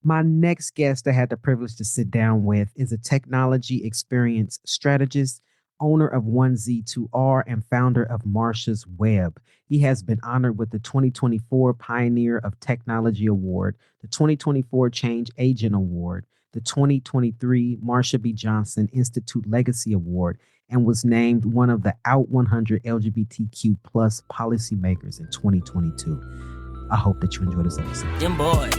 My next guest I had the privilege to sit down with is a technology experience strategist, owner of 1Z2R, and founder of Marsha's Web. He has been honored with the 2024 Pioneer of Technology Award, the 2024 Change Agent Award, the 2023 Marsha B. Johnson Institute Legacy Award, and was named one of the Out100 LGBTQ Plus Policy Makers in 2022. I hope that you enjoy this episode. Dem Bois.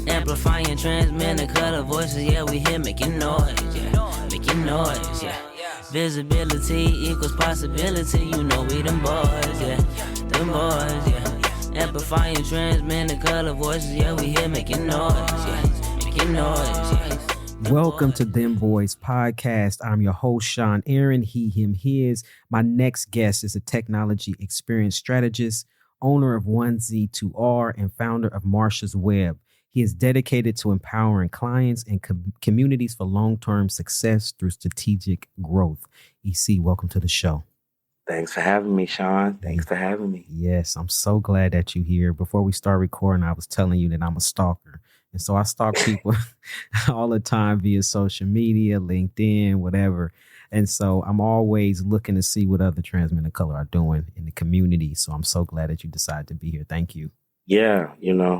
Amplifying, transmitting, color voices, yeah, we here making noise, yeah. Visibility equals possibility, you know we them boys, yeah. Amplifying, transmitting, color voices, yeah, we here making noise, yeah. Welcome to Dem Bois Podcast. I'm your host, Sean Aaron, he, him, his. My next guest is a technology experience strategist, owner of 1Z2R, and founder of Marsha's Web. He is dedicated to empowering clients and communities for long-term success through strategic growth. EC, welcome to the show. Thanks for having me, Sean. Thanks for having me. Yes, I'm so glad that you're here. Before we start recording, I was telling you that I'm a stalker. And so I stalk people all the time via social media, LinkedIn, whatever. And so I'm always looking to see what other trans men of color are doing in the community. So I'm so glad that you decided to be here. Thank you. Yeah,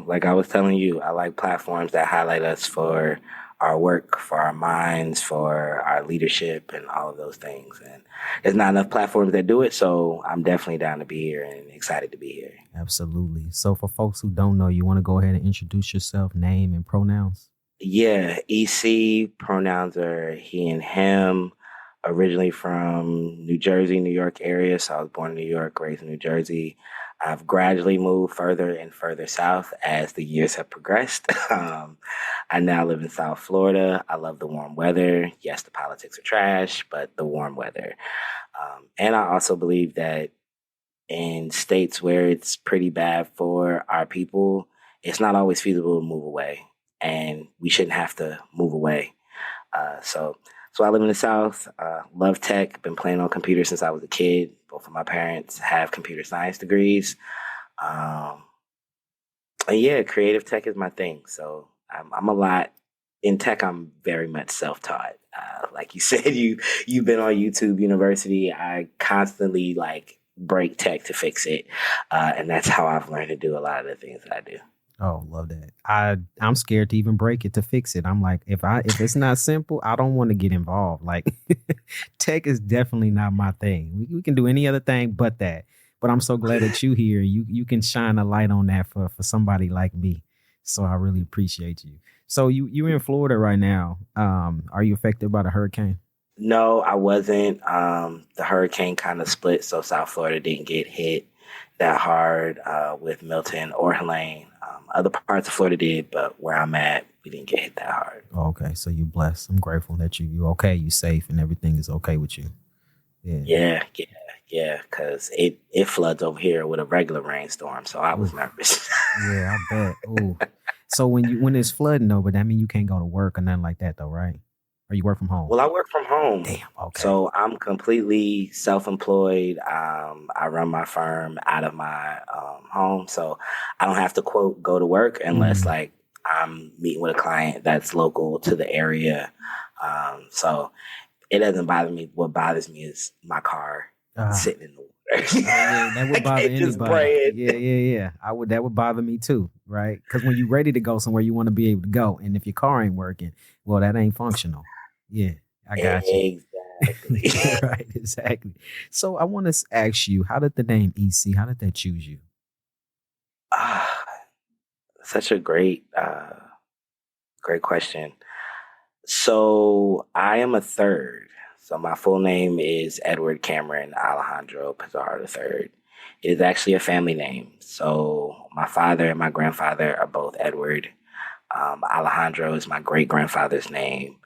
like I was telling you, I like platforms that highlight us for our work, for our minds, for our leadership, and all of those things. And there's not enough platforms that do it. So I'm definitely down to be here and excited to be here. Absolutely. So for folks who don't know, you want to go ahead and introduce yourself, name and pronouns? Yeah, EC, pronouns are he and him. Originally from New Jersey, New York area. So I was born in New York, raised in New Jersey. I've gradually moved further and further south as the years have progressed. I now live in South Florida. I love the warm weather. Yes, the politics are trash, but the warm weather. And I also believe that in states where it's pretty bad for our people, it's not always feasible to move away. And we shouldn't have to move away. So I live in the South, love tech, been playing on computers since I was a kid. Both of my parents have computer science degrees. And yeah, creative tech is my thing. So I'm a lot in tech. I'm very much self-taught. Like you said, you've been on YouTube University. I constantly break tech to fix it. And that's how I've learned to do a lot of the things that I do. Oh, love that. I'm scared to even break it to fix it. I'm like, if it's not simple, I don't want to get involved. Like tech is definitely not my thing. We can do any other thing but that. But I'm so glad that you here. You can shine a light on that for somebody like me. So I really appreciate you. So you're in Florida right now. Are you affected by the hurricane? No, I wasn't. The hurricane kind of split. So South Florida didn't get hit that hard with Milton or Helene. Other parts of Florida did, but where I'm at, we didn't get hit that hard. Okay, so you're blessed. I'm grateful that you okay, you safe, and everything is okay with you. Yeah, because it floods over here with a regular rainstorm, so I was nervous. Yeah, I bet. Ooh. So when it's flooding though, but that mean you can't go to work or nothing like that though, right? Or you work from home? Well, I work from home. Damn, okay. So I'm completely self-employed. I run my firm out of my home. So I don't have to, quote, go to work unless I'm meeting with a client that's local to the area. So it doesn't bother me. What bothers me is my car sitting in the water. Yeah, that would bother anybody. Yeah. That would bother me too, right? Because when you're ready to go somewhere, you want to be able to go. And if your car ain't working, well, that ain't functional. Yeah, I got you. Exactly. Right, exactly. So I want to ask you, how did the name EC, how did that choose you? Such a great question. So I am a third. So my full name is Edward Cameron Alejandro Pizarro III. It is actually a family name. So my father and my grandfather are both Edward. Alejandro is my great-grandfather's name.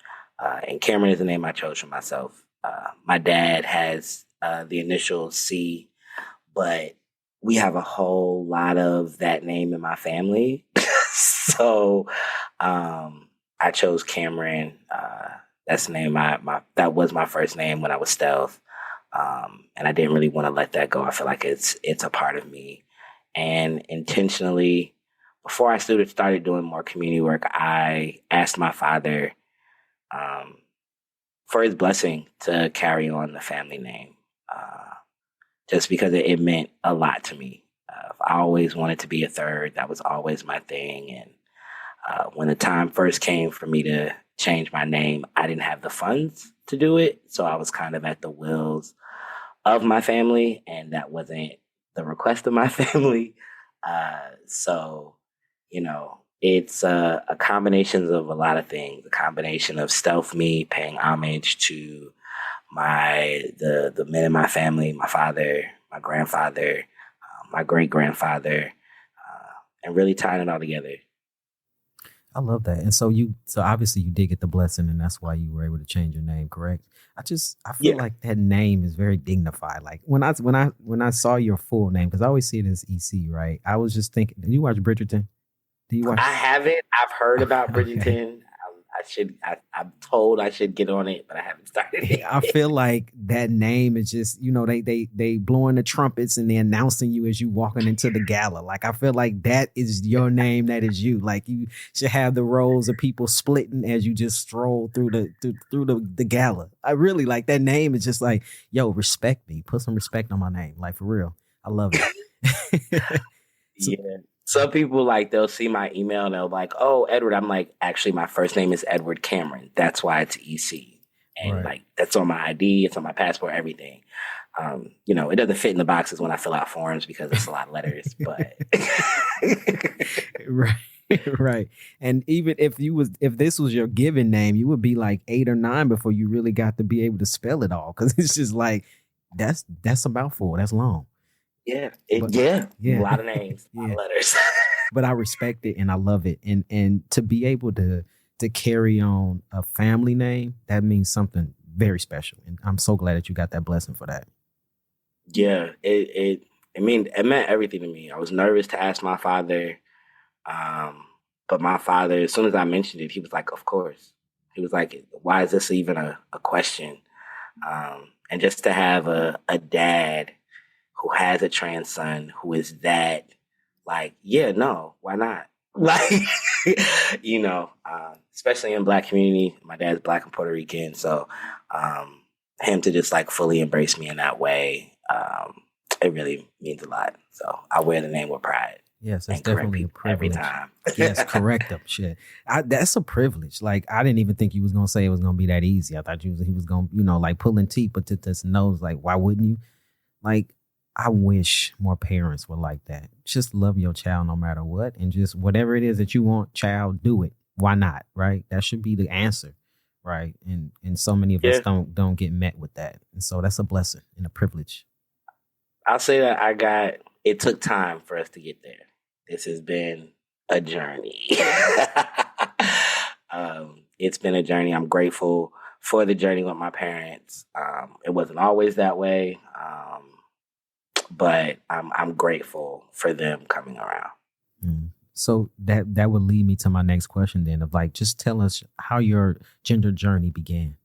And Cameron is the name I chose for myself. My dad has the initial C, but we have a whole lot of that name in my family. So I chose Cameron. That's the name that was my first name when I was Stealth. And I didn't really want to let that go. I feel like it's a part of me. And intentionally, before I started doing more community work, I asked my father for his blessing to carry on the family name, just because it meant a lot to me. I always wanted to be a third. That was always my thing. And when the time first came for me to change my name, I didn't have the funds to do it. So I was kind of at the wills of my family, and that wasn't the request of my family. So, it's a combination of a lot of things, a combination of stealth me paying homage to the men in my family, my father, my grandfather, my great-grandfather, and really tying it all together. I love that. And so obviously you did get the blessing, and that's why you were able to change your name, correct? I feel like that name is very dignified. Like when I saw your full name, because I always see it as EC, right? I was just thinking, did you watch Bridgerton? I haven't. I've heard about Bridgerton. I'm told I should get on it, but I haven't started it. I feel like that name is just, they blowing the trumpets and they announcing you as you walking into the gala. Like, I feel like that is your name. That is you. Like, you should have the rows of people splitting as you just stroll through the gala. I really like that name. Is just like, yo, respect me. Put some respect on my name. Like, for real. I love it. Yeah. Some people, they'll see my email and they'll like, oh, Edward. I'm like, actually, my first name is Edward Cameron. That's why it's EC. And right. That's on my ID. It's on my passport, everything. It doesn't fit in the boxes when I fill out forms because it's a lot of letters, but. Right. And even if this was your given name, you would be like 8 or 9 before you really got to be able to spell it all. Cause it's just like, that's a mouthful. That's long. Yeah. A lot of names, a lot of letters. But I respect it and I love it. And to be able to carry on a family name, that means something very special. And I'm so glad that you got that blessing for that. Yeah, it meant everything to me. I was nervous to ask my father. But my father, as soon as I mentioned it, he was like, of course. He was like, why is this even a question? And just to have a dad who has a trans son who is that, like, yeah, no, why not? Like, especially in Black community, my dad's Black and Puerto Rican. So him to just like fully embrace me in that way, it really means a lot. So I wear the name with pride. Yes, that's definitely a privilege. Every time. Yes, correct them. Shit. That's a privilege. Like, I didn't even think you was going to say it was going to be that easy. I thought he was going to, like pulling teeth, but to this nose, like, why wouldn't you? Like, I wish more parents were like that. Just love your child no matter what. And just whatever it is that you want, child, do it. Why not? Right? That should be the answer. Right. And so many of us don't get met with that. And so that's a blessing and a privilege. I'll say that it took time for us to get there. This has been a journey. It's been a journey. I'm grateful for the journey with my parents. It wasn't always that way. But I'm grateful for them coming around. So that would lead me to my next question then of like, just tell us how your gender journey began.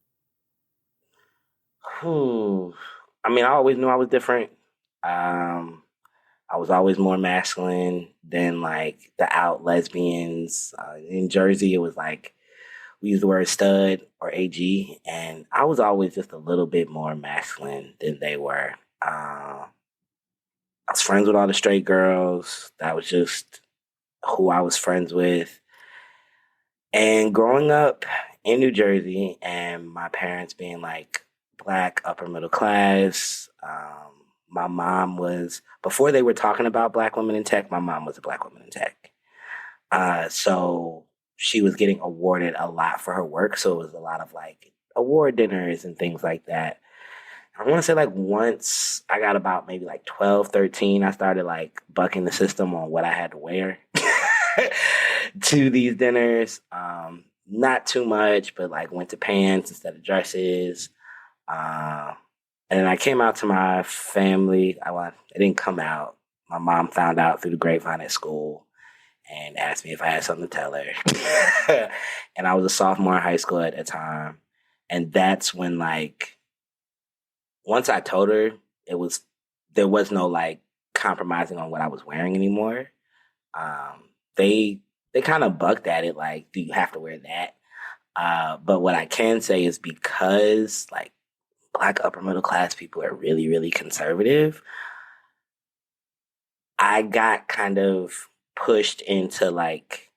I mean, I always knew I was different. I was always more masculine than like the out lesbians. In Jersey, it was like, we use the word stud or AG. And I was always just a little bit more masculine than they were. I was friends with all the straight girls. That was just who I was friends with. And growing up in New Jersey and my parents being like Black, upper middle class, my mom was, before they were talking about Black women in tech, my mom was a Black woman in tech. So she was getting awarded a lot for her work. So it was a lot of like award dinners and things like that. I want to say like once I got about maybe like 12, 13, I started like bucking the system on what I had to wear to these dinners. Not too much, but like went to pants instead of dresses. And then I came out to my family. It didn't come out. My mom found out through the grapevine at school and asked me if I had something to tell her. And I was a sophomore in high school at the time. And that's when like, once I told her, there was no like compromising on what I was wearing anymore. they kind of bucked at it like, do you have to wear that? But what I can say is because like Black upper middle class people are really, really conservative, I got kind of pushed into like,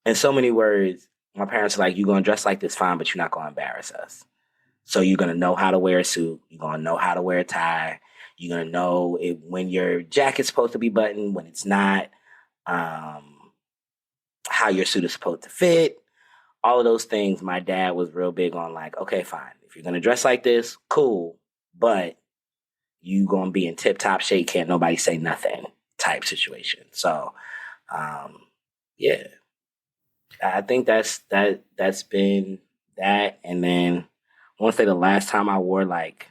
in so many words, my parents are like, you're going to dress like this fine, but you're not going to embarrass us. So you're going to know how to wear a suit. You're going to know how to wear a tie. You're going to know when your jacket's supposed to be buttoned, when it's not, how your suit is supposed to fit. All of those things, my dad was real big on like, okay, fine. If you're going to dress like this, cool. But you going to be in tip-top shape, can't nobody say nothing type situation. So, yeah. I think that's been that. And then I want to say the last time I wore like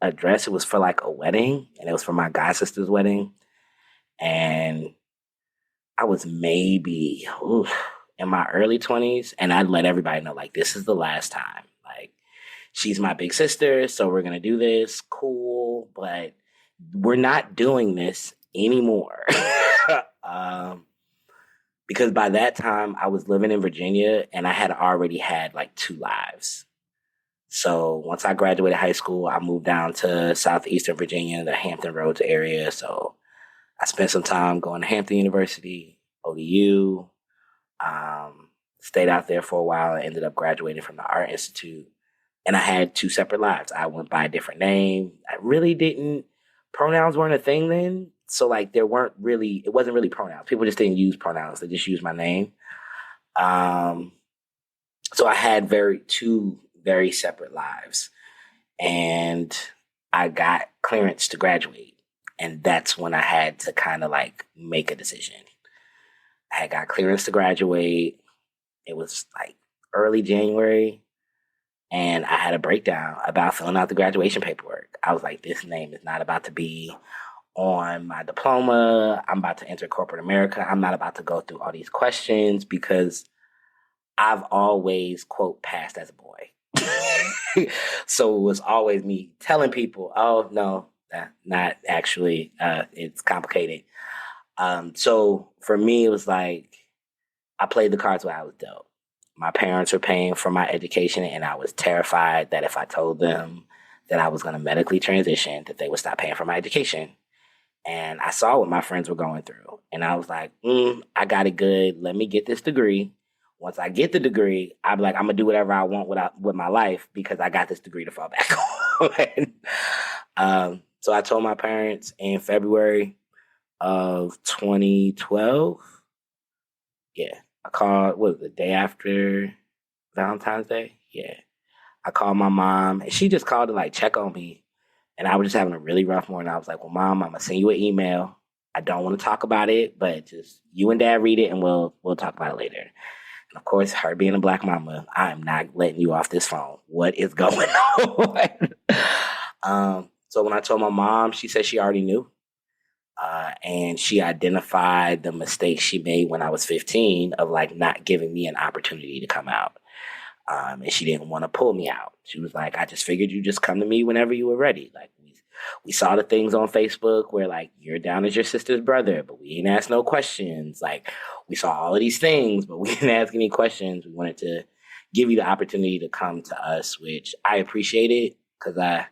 a dress, it was for like a wedding, and it was for my god sister's wedding. And I was maybe in my early 20s, and I'd let everybody know like, this is the last time. Like, she's my big sister, so we're gonna do this. Cool, but we're not doing this anymore. Because by that time, I was living in Virginia, and I had already had like 2 lives. So once I graduated high school, I moved down to southeastern Virginia, the Hampton Roads area. So I spent some time going to Hampton University, ODU, stayed out there for a while, and ended up graduating from the Art Institute. And I had 2 separate lives. I went by a different name. Pronouns weren't a thing then. So like it wasn't really pronouns. People just didn't use pronouns. They just used my name. So I had 2 very separate lives, and I got clearance to graduate. And that's when I had to kind of like make a decision. I had got clearance to graduate. It was like early January, and I had a breakdown about filling out the graduation paperwork. I was like, this name is not about to be on my diploma. I'm about to enter corporate America. I'm not about to go through all these questions because I've always, quote, passed as a boy. So it was always me telling people, oh, no, not actually. It's complicated. So for me, it was like I played the cards where I was dealt. My parents were paying for my education, and I was terrified that if I told them that I was going to medically transition, that they would stop paying for my education. And I saw what my friends were going through. And I was like, I got it good. Let me get this degree. Once I get the degree, I'm like, I'm going to do whatever I want with my life because I got this degree to fall back on. So I told my parents in February of 2012. Yeah. I called, the day after Valentine's Day? Yeah. I called my mom, and she just called to like check on me. And I was just having a really rough morning. I was like, well, Mom, I'm going to send you an email. I don't want to talk about it, but just you and Dad read it, and we'll talk about it later. And of course, her being a Black mama, I am not letting you off this phone. What is going on? So when I told my mom, she said she already knew. And she identified the mistake she made when I was 15 of like not giving me an opportunity to come out. And she didn't want to pull me out. She was like, I just figured you just come to me whenever you were ready. Like we saw the things on Facebook where like you're down as your sister's brother, but we didn't ask no questions. Like we saw all of these things, but we didn't ask any questions. We wanted to give you the opportunity to come to us, which I appreciated because I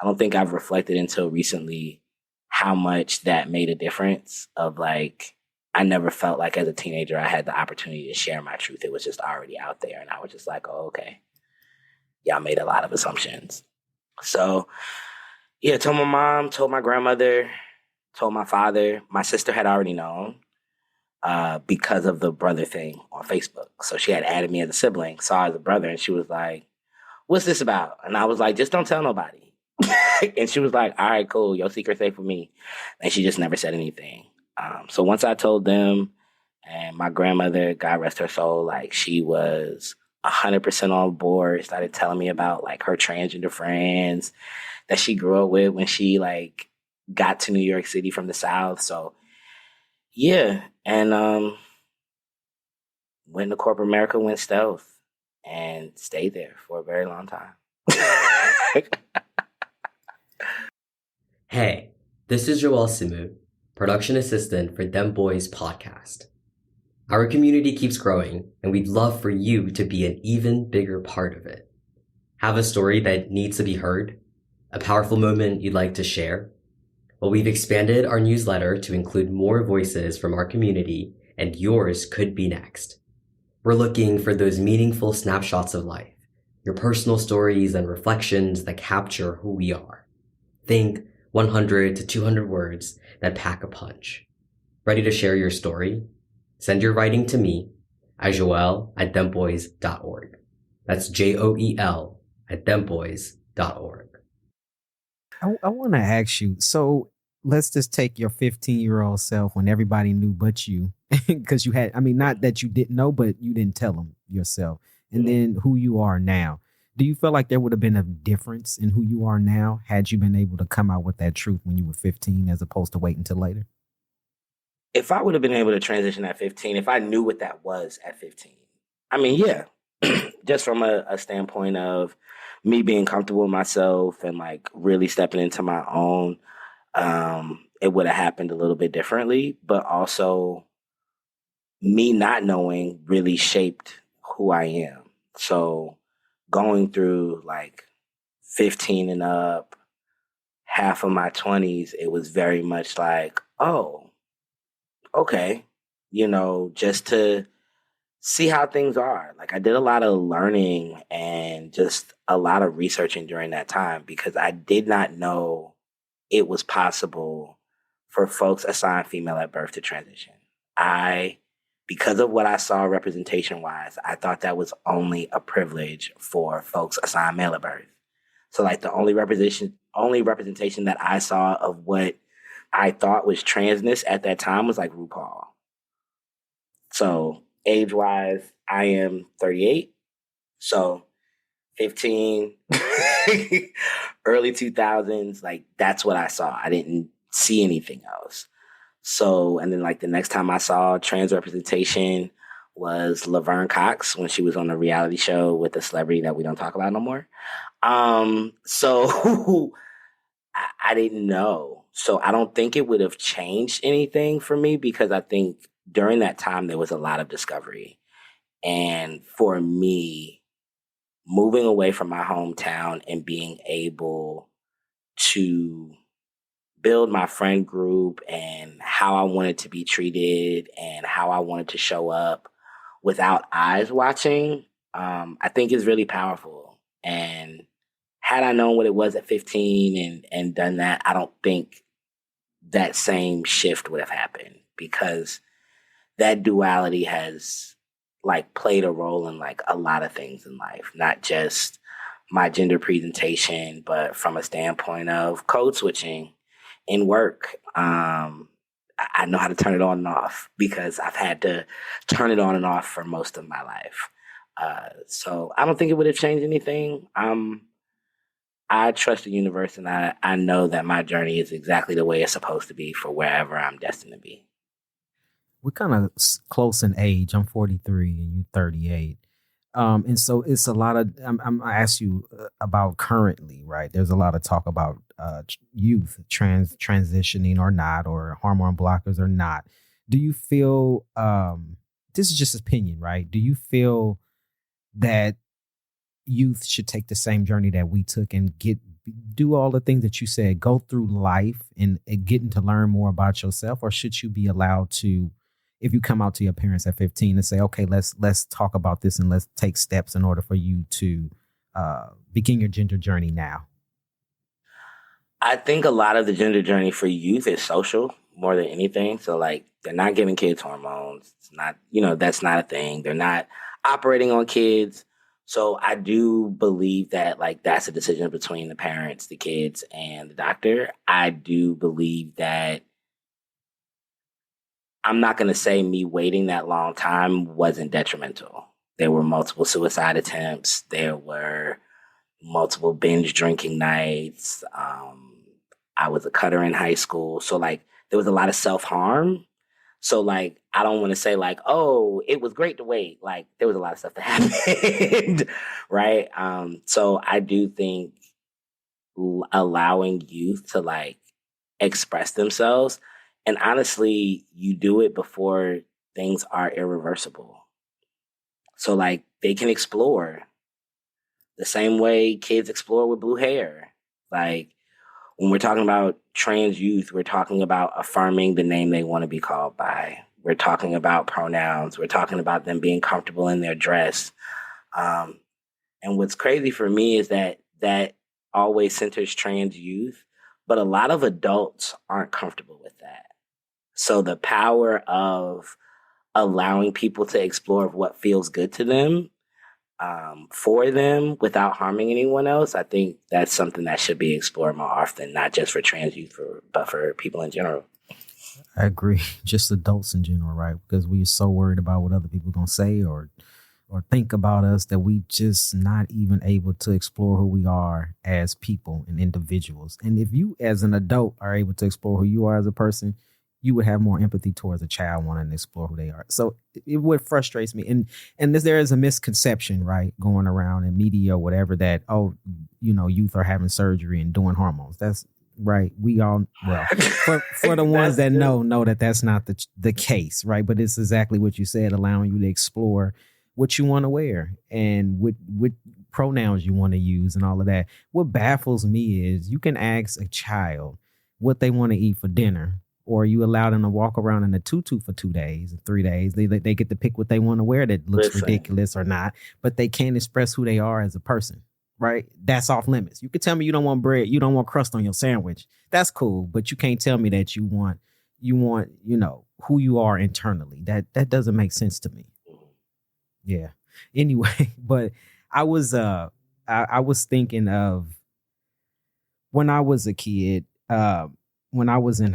don't think I've reflected until recently how much that made a difference of like, I never felt like as a teenager I had the opportunity to share my truth. It was just already out there. And I was just like, oh, okay. Y'all made a lot of assumptions. So, yeah, told my mom, told my grandmother, told my father. My sister had already known because of the brother thing on Facebook. So she had added me as a sibling, saw as a brother, and she was like, what's this about? And I was like, just don't tell nobody. And she was like, all right, cool. Your secret's safe with me. And she just never said anything. So once I told them, and my grandmother, God rest her soul, like she was 100% on board, started telling me about like her transgender friends that she grew up with when she like got to New York City from the South. So yeah. And went to corporate America, went stealth, and stayed there for a very long time. Hey, this is Joel Simu. production assistant for Dem Bois Podcast. Our community keeps growing, and we'd love for you to be an even bigger part of it. Have a story that needs to be heard? A powerful moment you'd like to share? Well, we've expanded our newsletter to include more voices from our community, and yours could be next. We're looking for those meaningful snapshots of life, your personal stories and reflections that capture who we are. Think 100 to 200 words that pack a punch. Ready to share your story? Send your writing to me at joel@dembois.org. That's JOEL@dembois.org. I want to ask you, so let's just take your 15-year-old self when everybody knew but you, because you had, I mean, not that you didn't know, but you didn't tell them yourself. And then who you are now. Do you feel like there would have been a difference in who you are now had you been able to come out with that truth when you were 15 as opposed to wait until later? If I would have been able to transition at 15, if I knew what that was at 15, I mean, yeah, just from a standpoint of me being comfortable with myself and like really stepping into my own, it would have happened a little bit differently, but also me not knowing really shaped who I am. So going through like 15 and up, half of my 20s, it was very much like, oh, okay, just to see how things are. Like I did a lot of learning and just a lot of researching during that time because I did not know it was possible for folks assigned female at birth to transition. Because of what I saw representation-wise, I thought that was only a privilege for folks assigned male at birth. So like the only representation that I saw of what I thought was transness at that time was like RuPaul. So age-wise, I am 38. So 15, early 2000s, like that's what I saw. I didn't see anything else. So, and then like the next time I saw trans representation was Laverne Cox when she was on a reality show with a celebrity that we don't talk about no more. So I didn't know. So I don't think it would have changed anything for me because I think during that time there was a lot of discovery. And for me, moving away from my hometown and being able to build my friend group and how I wanted to be treated and how I wanted to show up without eyes watching, I think is really powerful. And had I known what it was at 15 and done that, I don't think that same shift would have happened because that duality has like played a role in like a lot of things in life, not just my gender presentation, but from a standpoint of code switching in work. I know how to turn it on and off because I've had to turn it on and off for most of my life. So I don't think it would have changed anything. I trust the universe and I know that my journey is exactly the way it's supposed to be for wherever I'm destined to be. We're kind of close in age. I'm 43 and you're 38. And so it's a lot of, I ask you about currently, right? There's a lot of talk about youth transitioning or not, or hormone blockers or not. Do you feel, this is just opinion, right? Do you feel that youth should take the same journey that we took and do all the things that you said, go through life and getting to learn more about yourself? Or should you be allowed to, if you come out to your parents at 15 and say, okay, let's talk about this and let's take steps in order for you to begin your gender journey now? I think a lot of the gender journey for youth is social more than anything. So like they're not giving kids hormones. It's not, that's not a thing. They're not operating on kids. So I do believe that like that's a decision between the parents, the kids, and the doctor. I do believe that I'm not going to say me waiting that long time wasn't detrimental. There were multiple suicide attempts. There were multiple binge drinking nights. I was a cutter in high school. So like there was a lot of self-harm. So like, I don't want to say like, oh, it was great to wait. Like there was a lot of stuff that happened. Right. So I do think allowing youth to like express themselves And honestly, you do it before things are irreversible. So like they can explore the same way kids explore with blue hair. Like when we're talking about trans youth, we're talking about affirming the name they want to be called by. We're talking about pronouns. We're talking about them being comfortable in their dress. And what's crazy for me is that always centers trans youth, but a lot of adults aren't comfortable with that. So the power of allowing people to explore what feels good to them, for them without harming anyone else, I think that's something that should be explored more often, not just for trans youth, but for people in general. I agree. Just adults in general, right? Because we're so worried about what other people are going to say or think about us that we just not even able to explore who we are as people and individuals. And if you as an adult are able to explore who you are as a person, you would have more empathy towards a child wanting to explore who they are. So what frustrates me, and there is a misconception, right, going around in media or whatever that, youth are having surgery and doing hormones. That's right. We all, well, for the ones that know that that's not the case, right? But it's exactly what you said, allowing you to explore what you want to wear and what pronouns you want to use and all of that. What baffles me is you can ask a child what they want to eat for dinner, or you allow them to walk around in a tutu for 2 days, 3 days. They get to pick what they want to wear that looks ridiculous or not, but they can't express who they are as a person, right? That's off limits. You could tell me you don't want bread, you don't want crust on your sandwich. That's cool, but you can't tell me that you want, who you are internally. That doesn't make sense to me. Yeah. Anyway, but I was thinking of when I was a kid, when I was in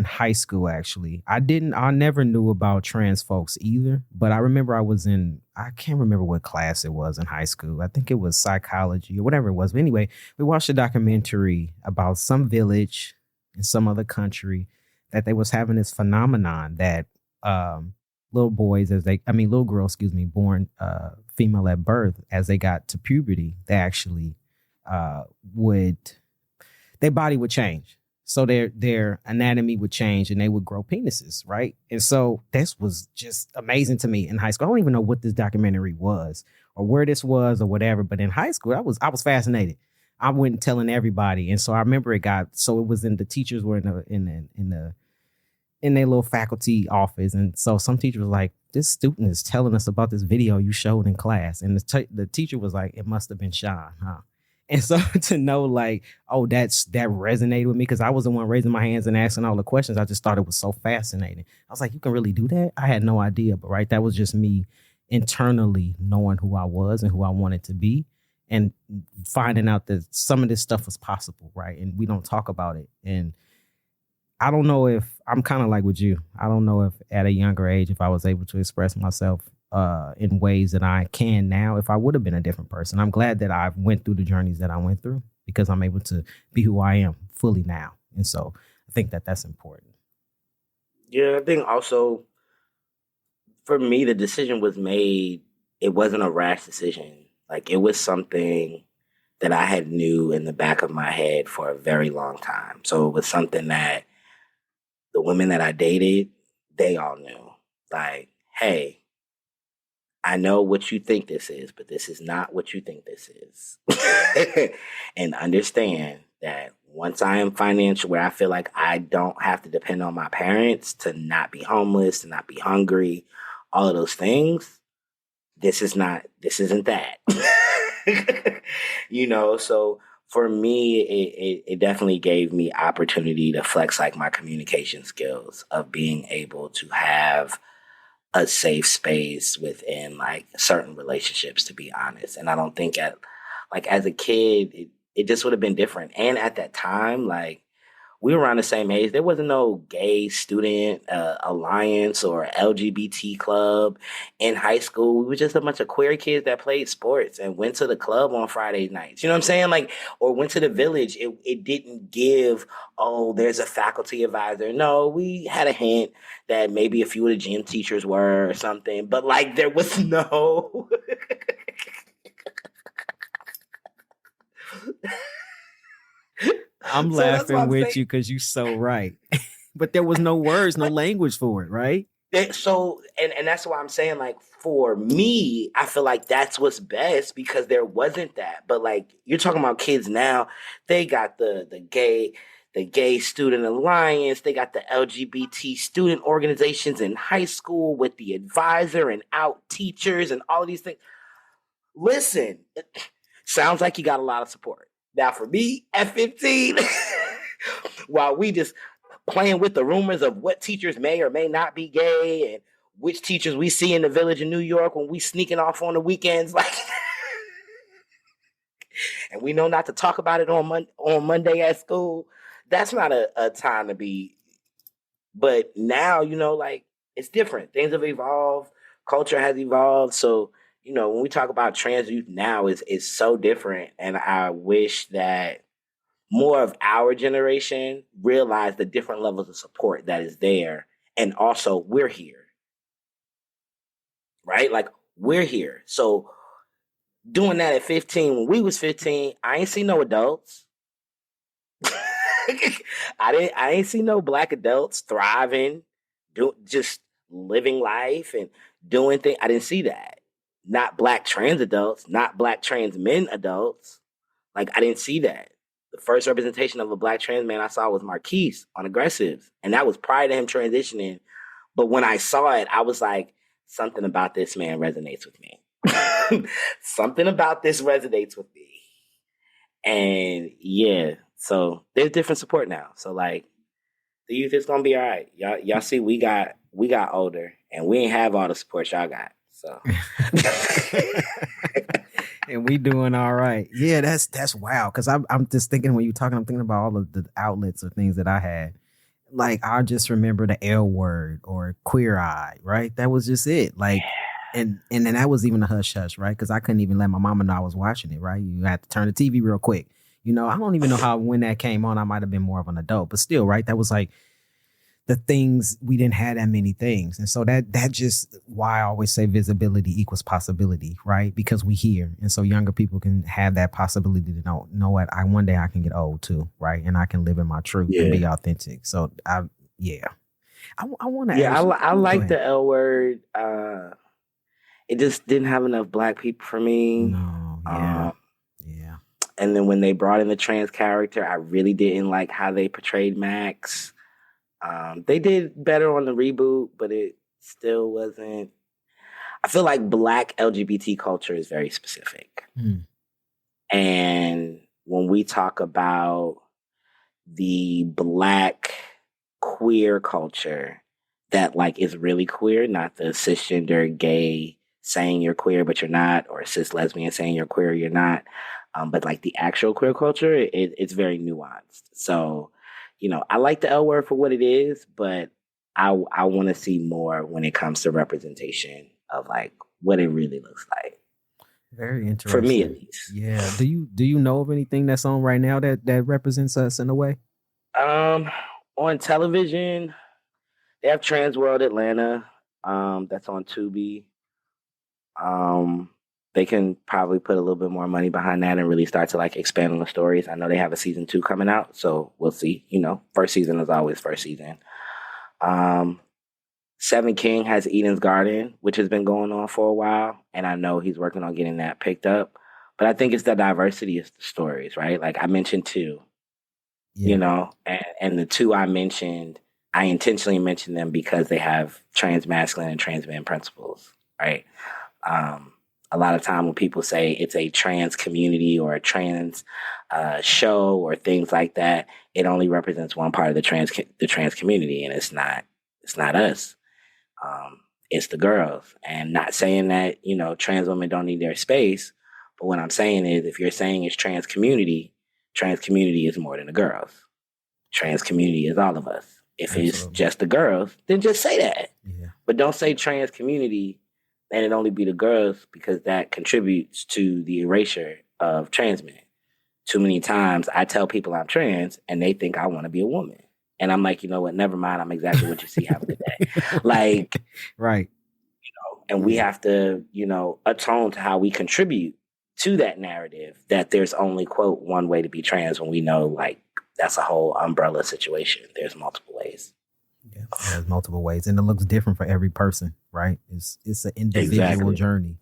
high school, actually. I never knew about trans folks either, but I remember I can't remember what class it was in high school. I think it was psychology or whatever it was. But anyway, we watched a documentary about some village in some other country that they was having this phenomenon that little girls, born female at birth, as they got to puberty, they actually their body would change. So their anatomy would change and they would grow penises, right? And so this was just amazing to me in high school. I don't even know what this documentary was or where this was or whatever, but in high school, I was fascinated. I went telling everybody. And so I remember it was the teachers were in their little faculty office. And so some teacher was like, this student is telling us about this video you showed in class. And the teacher was like, it must have been Sean, huh? And so to know like, oh, that resonated with me because I was the one raising my hands and asking all the questions. I just thought it was so fascinating. I was like, you can really do that? I had no idea. But right, that was just me internally knowing who I was and who I wanted to be and finding out that some of this stuff was possible, right? And we don't talk about it. And I don't know if I'm kind of like with you. I don't know if at a younger age, if I was able to express myself in ways that I can now, if I would have been a different person. I'm glad that I went through the journeys that I went through because I'm able to be who I am fully now. And so I think that that's important. Yeah, I think also for me, the decision was made. It wasn't a rash decision. Like it was something that I had knew in the back of my head for a very long time. So it was something that the women that I dated, they all knew. Like, hey, I know what you think this is, but this is not what you think this is. And understand that once I am financial, where I feel like I don't have to depend on my parents to not be homeless, to not be hungry, all of those things, this isn't that. So for me, it definitely gave me opportunity to flex like my communication skills of being able to have a safe space within like certain relationships, to be honest. And I don't think as a kid, it just would have been different. And at that time, like we were around the same age. There wasn't no gay student alliance or LGBT club in high school. We were just a bunch of queer kids that played sports and went to the club on Friday nights. You know what I'm saying? Like, or went to the village. It didn't give, oh, there's a faculty advisor. No, we had a hint that maybe a few of the gym teachers were or something. But like, there was no... I'm laughing with you because you're so right. But there was no words, no language for it, right? So, and that's why I'm saying, like, for me, I feel like that's what's best because there wasn't that. But like, you're talking about kids now, they got the gay student alliance, they got the LGBT student organizations in high school with the advisor and out teachers and all of these things. Listen, it sounds like you got a lot of support. Now, for me at 15, while we just playing with the rumors of what teachers may or may not be gay and which teachers we see in the Village in New York when we sneaking off on the weekends, like, and we know not to talk about it on Monday at school. That's not a time to be. But now, like, it's different. Things have evolved. Culture has evolved. So, when we talk about trans youth now, it's so different. And I wish that more of our generation realize the different levels of support that is there. And also, we're here. Right? Like, we're here. So doing that at 15, when we was 15, I ain't see no adults. I ain't see no Black adults thriving, just living life and doing things. I didn't see that. Not Black trans adults, not Black trans men adults. Like, I didn't see that. The first representation of a Black trans man I saw was Marquise on Aggressives. And that was prior to him transitioning. But when I saw it, I was like, something about this man resonates with me. Something about this resonates with me. And yeah, so there's different support now. So like, the youth is gonna be all right. Y'all see, we got older and we ain't have all the support y'all got. So and we doing all right. Yeah, that's wow. Because I'm just thinking when you're talking, I'm thinking about all of the outlets or things that I had. Like, I just remember the L Word or Queer Eye, right? That was just it. Like, and then that was even a hush hush, right? Because I couldn't even let my mama know I was watching it, right? You had to turn the TV real quick. I don't even know when that came on. I might have been more of an adult, but still, right? That was like the things, we didn't have that many things. And so that just why I always say visibility equals possibility, right? Because we here. And so younger people can have that possibility to know what, one day I can get old too, right? And I can live in my truth and be authentic. So I want to. Yeah, I like the L Word. It just didn't have enough Black people for me. No, yeah. And then when they brought in the trans character, I really didn't like how they portrayed Max. They did better on the reboot, but it still wasn't. I feel like Black LGBT culture is very specific. And when we talk about the Black queer culture that like is really queer, not the cisgender gay saying you're queer but you're not, or cis lesbian saying you're queer you're not, but like the actual queer culture, it's very nuanced. So I like the L Word for what it is, but I want to see more when it comes to representation of like what it really looks like. Very interesting. For me, at least. Yeah. Do you know of anything that's on right now that represents us in a way? On television, they have Trans World Atlanta. That's on Tubi. They can probably put a little bit more money behind that and really start to like expand on the stories. I know they have a season 2 coming out, so we'll see. First season is always first season. Seven King has Eden's Garden, which has been going on for a while, and I know he's working on getting that picked up. But I think it's the diversity of the stories, right? Like I mentioned 2, and the 2 I mentioned, I intentionally mentioned them because they have trans masculine and trans men principles, right? A lot of time when people say it's a trans community or a trans show or things like that, it only represents one part of the trans community, and it's not us. It's the girls. And not saying that trans women don't need their space, but what I'm saying is, if you're saying it's trans community is more than the girls. Trans community is all of us. If it's just the girls, then just say that. Yeah. But don't say trans community and it only be the girls, because that contributes to the erasure of trans men. Too many times I tell people I'm trans and they think I want to be a woman. And I'm like, you know what? Never mind. I'm exactly what you see happening today. Like, right. And we have to, atone to how we contribute to that narrative that there's only, quote, one way to be trans, when we know like that's a whole umbrella situation. There's multiple ways. Yeah, there's multiple ways, and it looks different for every person, right? It's an individual Exactly. journey.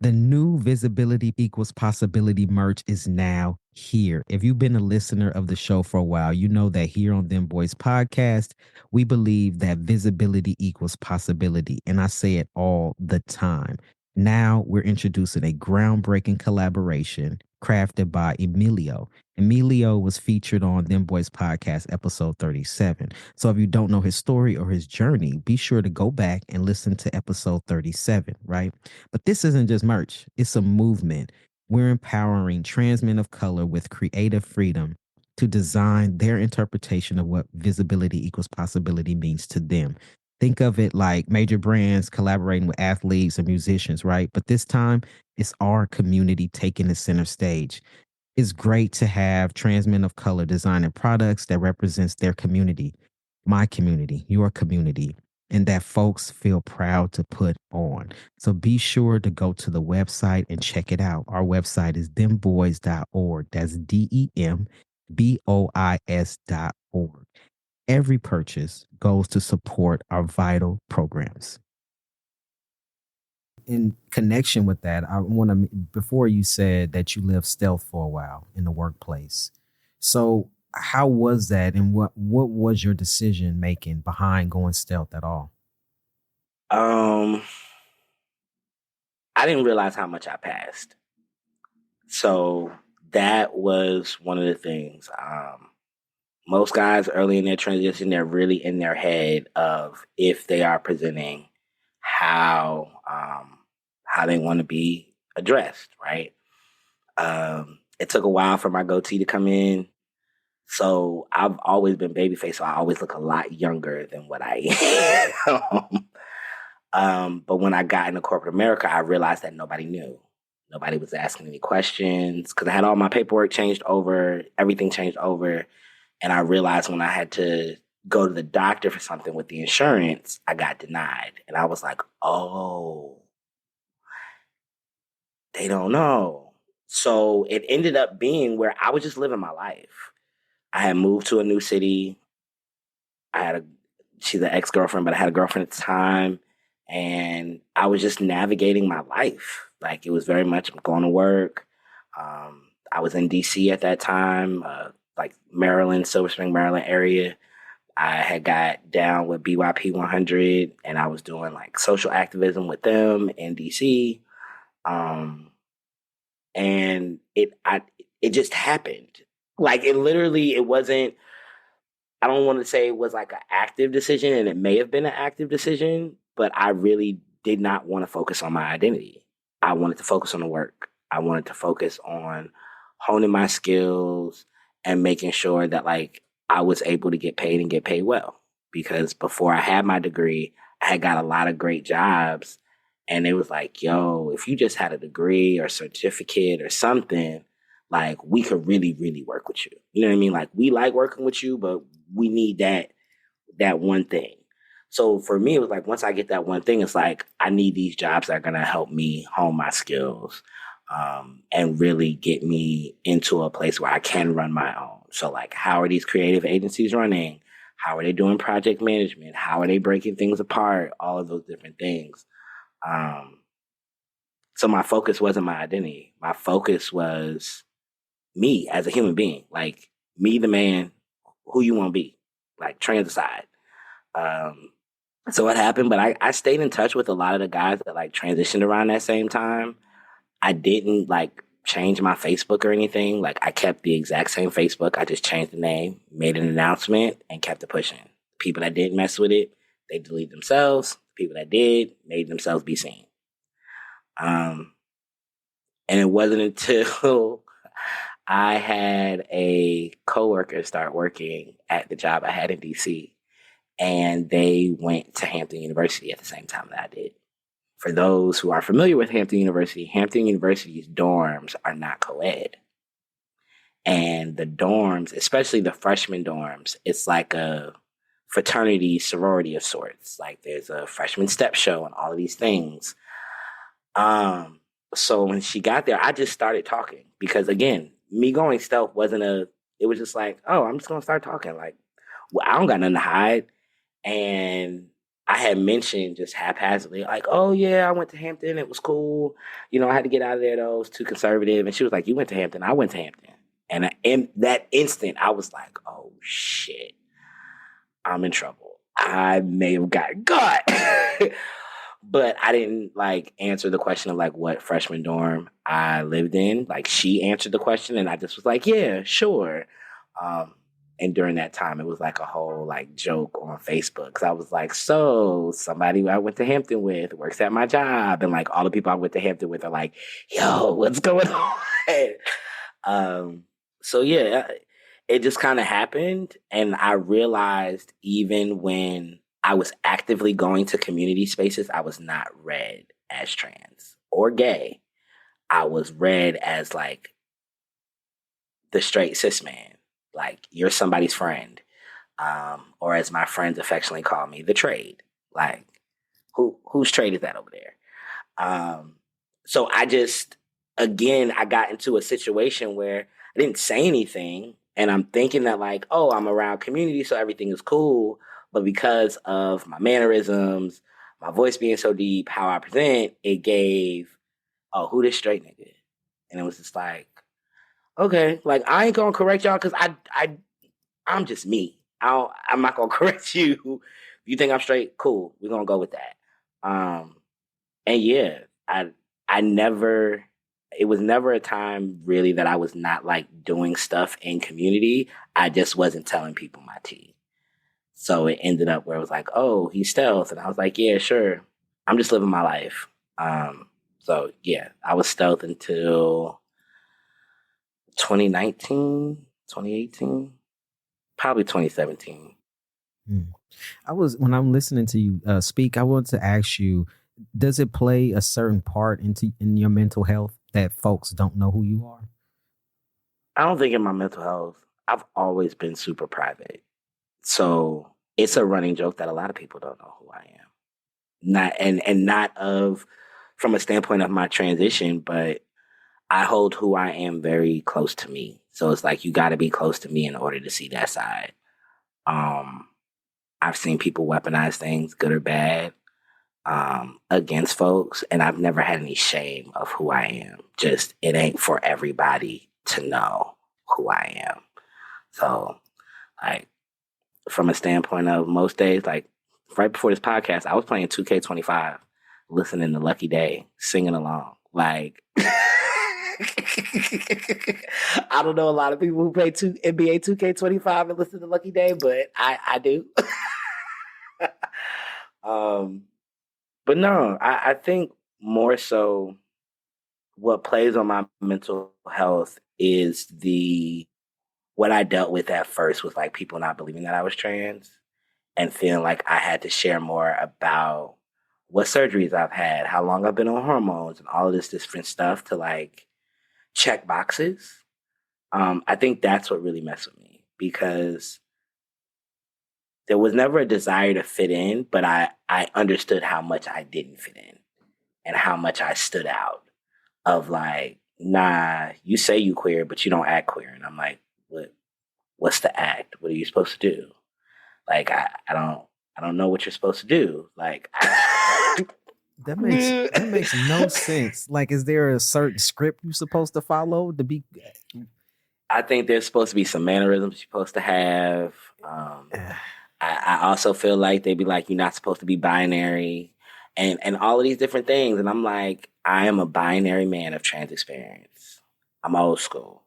The new Visibility Equals Possibility merch is now here. If you've been a listener of the show for a while, you know that here on Dem Bois Podcast, we believe that visibility equals possibility. And I say it all the time. Now we're introducing a groundbreaking collaboration crafted by Emilio. Emilio was featured on Dem Bois Podcast episode 37. So if you don't know his story or his journey, be sure to go back and listen to episode 37, right? But this isn't just merch, it's a movement. We're empowering trans men of color with creative freedom to design their interpretation of what visibility equals possibility means to them. Think of it like major brands collaborating with athletes and musicians, right? But this time, it's our community taking the center stage. It's great to have trans men of color designing products that represents their community, my community, your community, and that folks feel proud to put on. So be sure to go to the website and check it out. Our website is dembois.org. That's DEMBOIS.org. Every purchase goes to support our vital programs. In connection with that, I want to, before you said that you lived stealth for a while in the workplace. So how was that, and what was your decision making behind going stealth at all? I didn't realize how much I passed. So that was one of the things. Most guys early in their transition, they're really in their head of if they are presenting how they want to be addressed, right? It took a while for my goatee to come in. So I've always been babyface, so I always look a lot younger than what I am. But when I got into corporate America, I realized that nobody knew. Nobody was asking any questions because I had all my paperwork changed over, everything changed over. And I realized when I had to go to the doctor for something with the insurance, I got denied. And I was like, oh, they don't know. So it ended up being where I was just living my life. I had moved to a new city. She's an ex-girlfriend, but I had a girlfriend at the time. And I was just navigating my life. Like it was very much going to work. I was in DC at that time, like Maryland, Silver Spring, Maryland area. I had got down with BIPOC 100 and I was doing like social activism with them in DC. And it just happened. Like it wasn't, I don't want to say it was like an active decision, and it may have been an active decision, but I really did not want to focus on my identity. I wanted to focus on the work. I wanted to focus on honing my skills and making sure that like I was able to get paid and get paid well. Because before I had my degree, I had got a lot of great jobs, and it was like, yo, if you just had a degree or certificate or something, like we could really, really work with you. You know what I mean? Like we like working with you, but we need that one thing. So for me, it was like, once I get that one thing, it's like, I need these jobs that are going to help me hone my skills and really get me into a place where I can run my own. So like, how are these creative agencies running? How are they doing project management? How are they breaking things apart? All of those different things. So my focus wasn't my identity. My focus was me as a human being, like me, the man, who you want to be, like trans aside. So what happened, but I stayed in touch with a lot of the guys that like transitioned around that same time. I didn't like change my Facebook or anything. Like I kept the exact same Facebook. I just changed the name, made an announcement, and kept it pushing. People that didn't mess with it, they deleted themselves. People that did made themselves be seen. And it wasn't until I had a coworker start working at the job I had in DC, and they went to Hampton University at the same time that I did. For those who are familiar with Hampton University's dorms are not co-ed. And the dorms, especially the freshman dorms, it's like a fraternity sorority of sorts. Like there's a freshman step show and all of these things. So when she got there, I just started talking because again, me going stealth it was just like, oh, I'm just going to start talking. Like, I don't got nothing to hide. And I had mentioned just haphazardly, like, oh yeah, I went to Hampton. It was cool. I had to get out of there though. It was too conservative. And she was like, you went to Hampton. I went to Hampton. And in that instant, I was like, oh shit, I'm in trouble. I may have gotten caught. But I didn't answer the question of what freshman dorm I lived in. She answered the question and I just was like, yeah, sure. And during that time, it was a whole joke on Facebook. Cause I was like, so somebody I went to Hampton with works at my job. And all the people I went to Hampton with are like, yo, what's going on? So yeah, it just kind of happened. And I realized even when I was actively going to community spaces, I was not read as trans or gay. I was read as the straight cis man, you're somebody's friend, or as my friends affectionately call me, the trade. Whose trade is that over there? So I just, again, I got into a situation where I didn't say anything, and I'm thinking that I'm around community, so everything is cool. But because of my mannerisms, my voice being so deep, how I present, it gave, oh, who this straight nigga? And it was just okay, I ain't gonna correct y'all because I'm just me. I'm not gonna correct you. If you think I'm straight, cool. We're gonna go with that. And yeah, I never, it was never a time really that I was not doing stuff in community. I just wasn't telling people my tea. So it ended up where it was oh, he's stealth. And I was like, yeah, sure. I'm just living my life. So yeah, I was stealth until 2019, 2018, probably 2017. When I'm listening to you speak, I want to ask you, does it play a certain part in your mental health that folks don't know who you are? I don't think in my mental health, I've always been super private. So it's a running joke that a lot of people don't know who I am. Not from a standpoint of my transition, but I hold who I am very close to me. So it's you got to be close to me in order to see that side. I've seen people weaponize things, good or bad, against folks, and I've never had any shame of who I am. Just it ain't for everybody to know who I am. So from a standpoint of most days, right before this podcast, I was playing 2K25, listening to Lucky Day, singing along. I don't know a lot of people who play NBA 2K25 and listen to Lucky Day, but I do. But no, I think more so what plays on my mental health is what I dealt with at first was people not believing that I was trans and feeling I had to share more about what surgeries I've had, how long I've been on hormones and all of this different stuff to check boxes. I think that's what really messed with me because there was never a desire to fit in, but I understood how much I didn't fit in and how much I stood out of nah, you say you queer, but you don't act queer. And I'm what's the act? What are you supposed to do? I don't know what you're supposed to do. That makes no sense. Is there a certain script you're supposed to follow to be? I think there's supposed to be some mannerisms you're supposed to have. I also feel they'd be you're not supposed to be binary and all of these different things. And I'm I am a binary man of trans experience. I'm old school.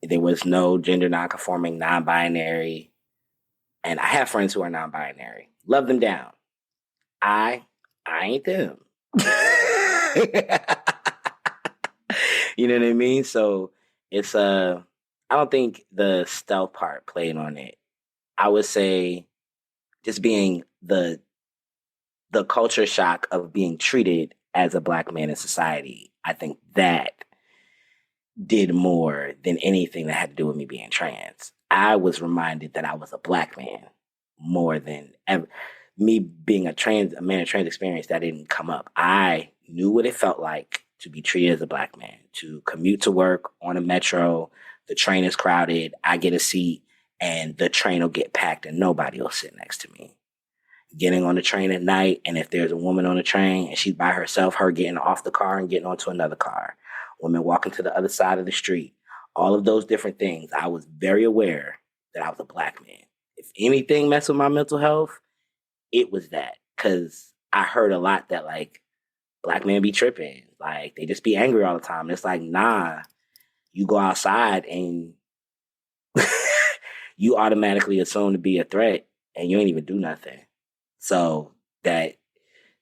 There was no gender nonconforming, non-binary. And I have friends who are non-binary. Love them down. I ain't them. You know what I mean? So it's I don't think the stealth part played on it. I would say just being the culture shock of being treated as a Black man in society. I think that did more than anything that had to do with me being trans. I was reminded that I was a Black man more than ever. Me being a man of trans experience, that didn't come up. I knew what it felt like to be treated as a Black man, to commute to work on a metro. The train is crowded. I get a seat and the train will get packed and nobody will sit next to me. Getting on the train at night, and if there's a woman on the train and she's by herself, her getting off the car and getting onto another car, women walking to the other side of the street, all of those different things, I was very aware that I was a Black man. If anything messed with my mental health, it was that. Because I heard a lot that, like, Black men be tripping. Like, they just be angry all the time. And it's like, nah, you go outside and you automatically assume to be a threat and you ain't even do nothing. So that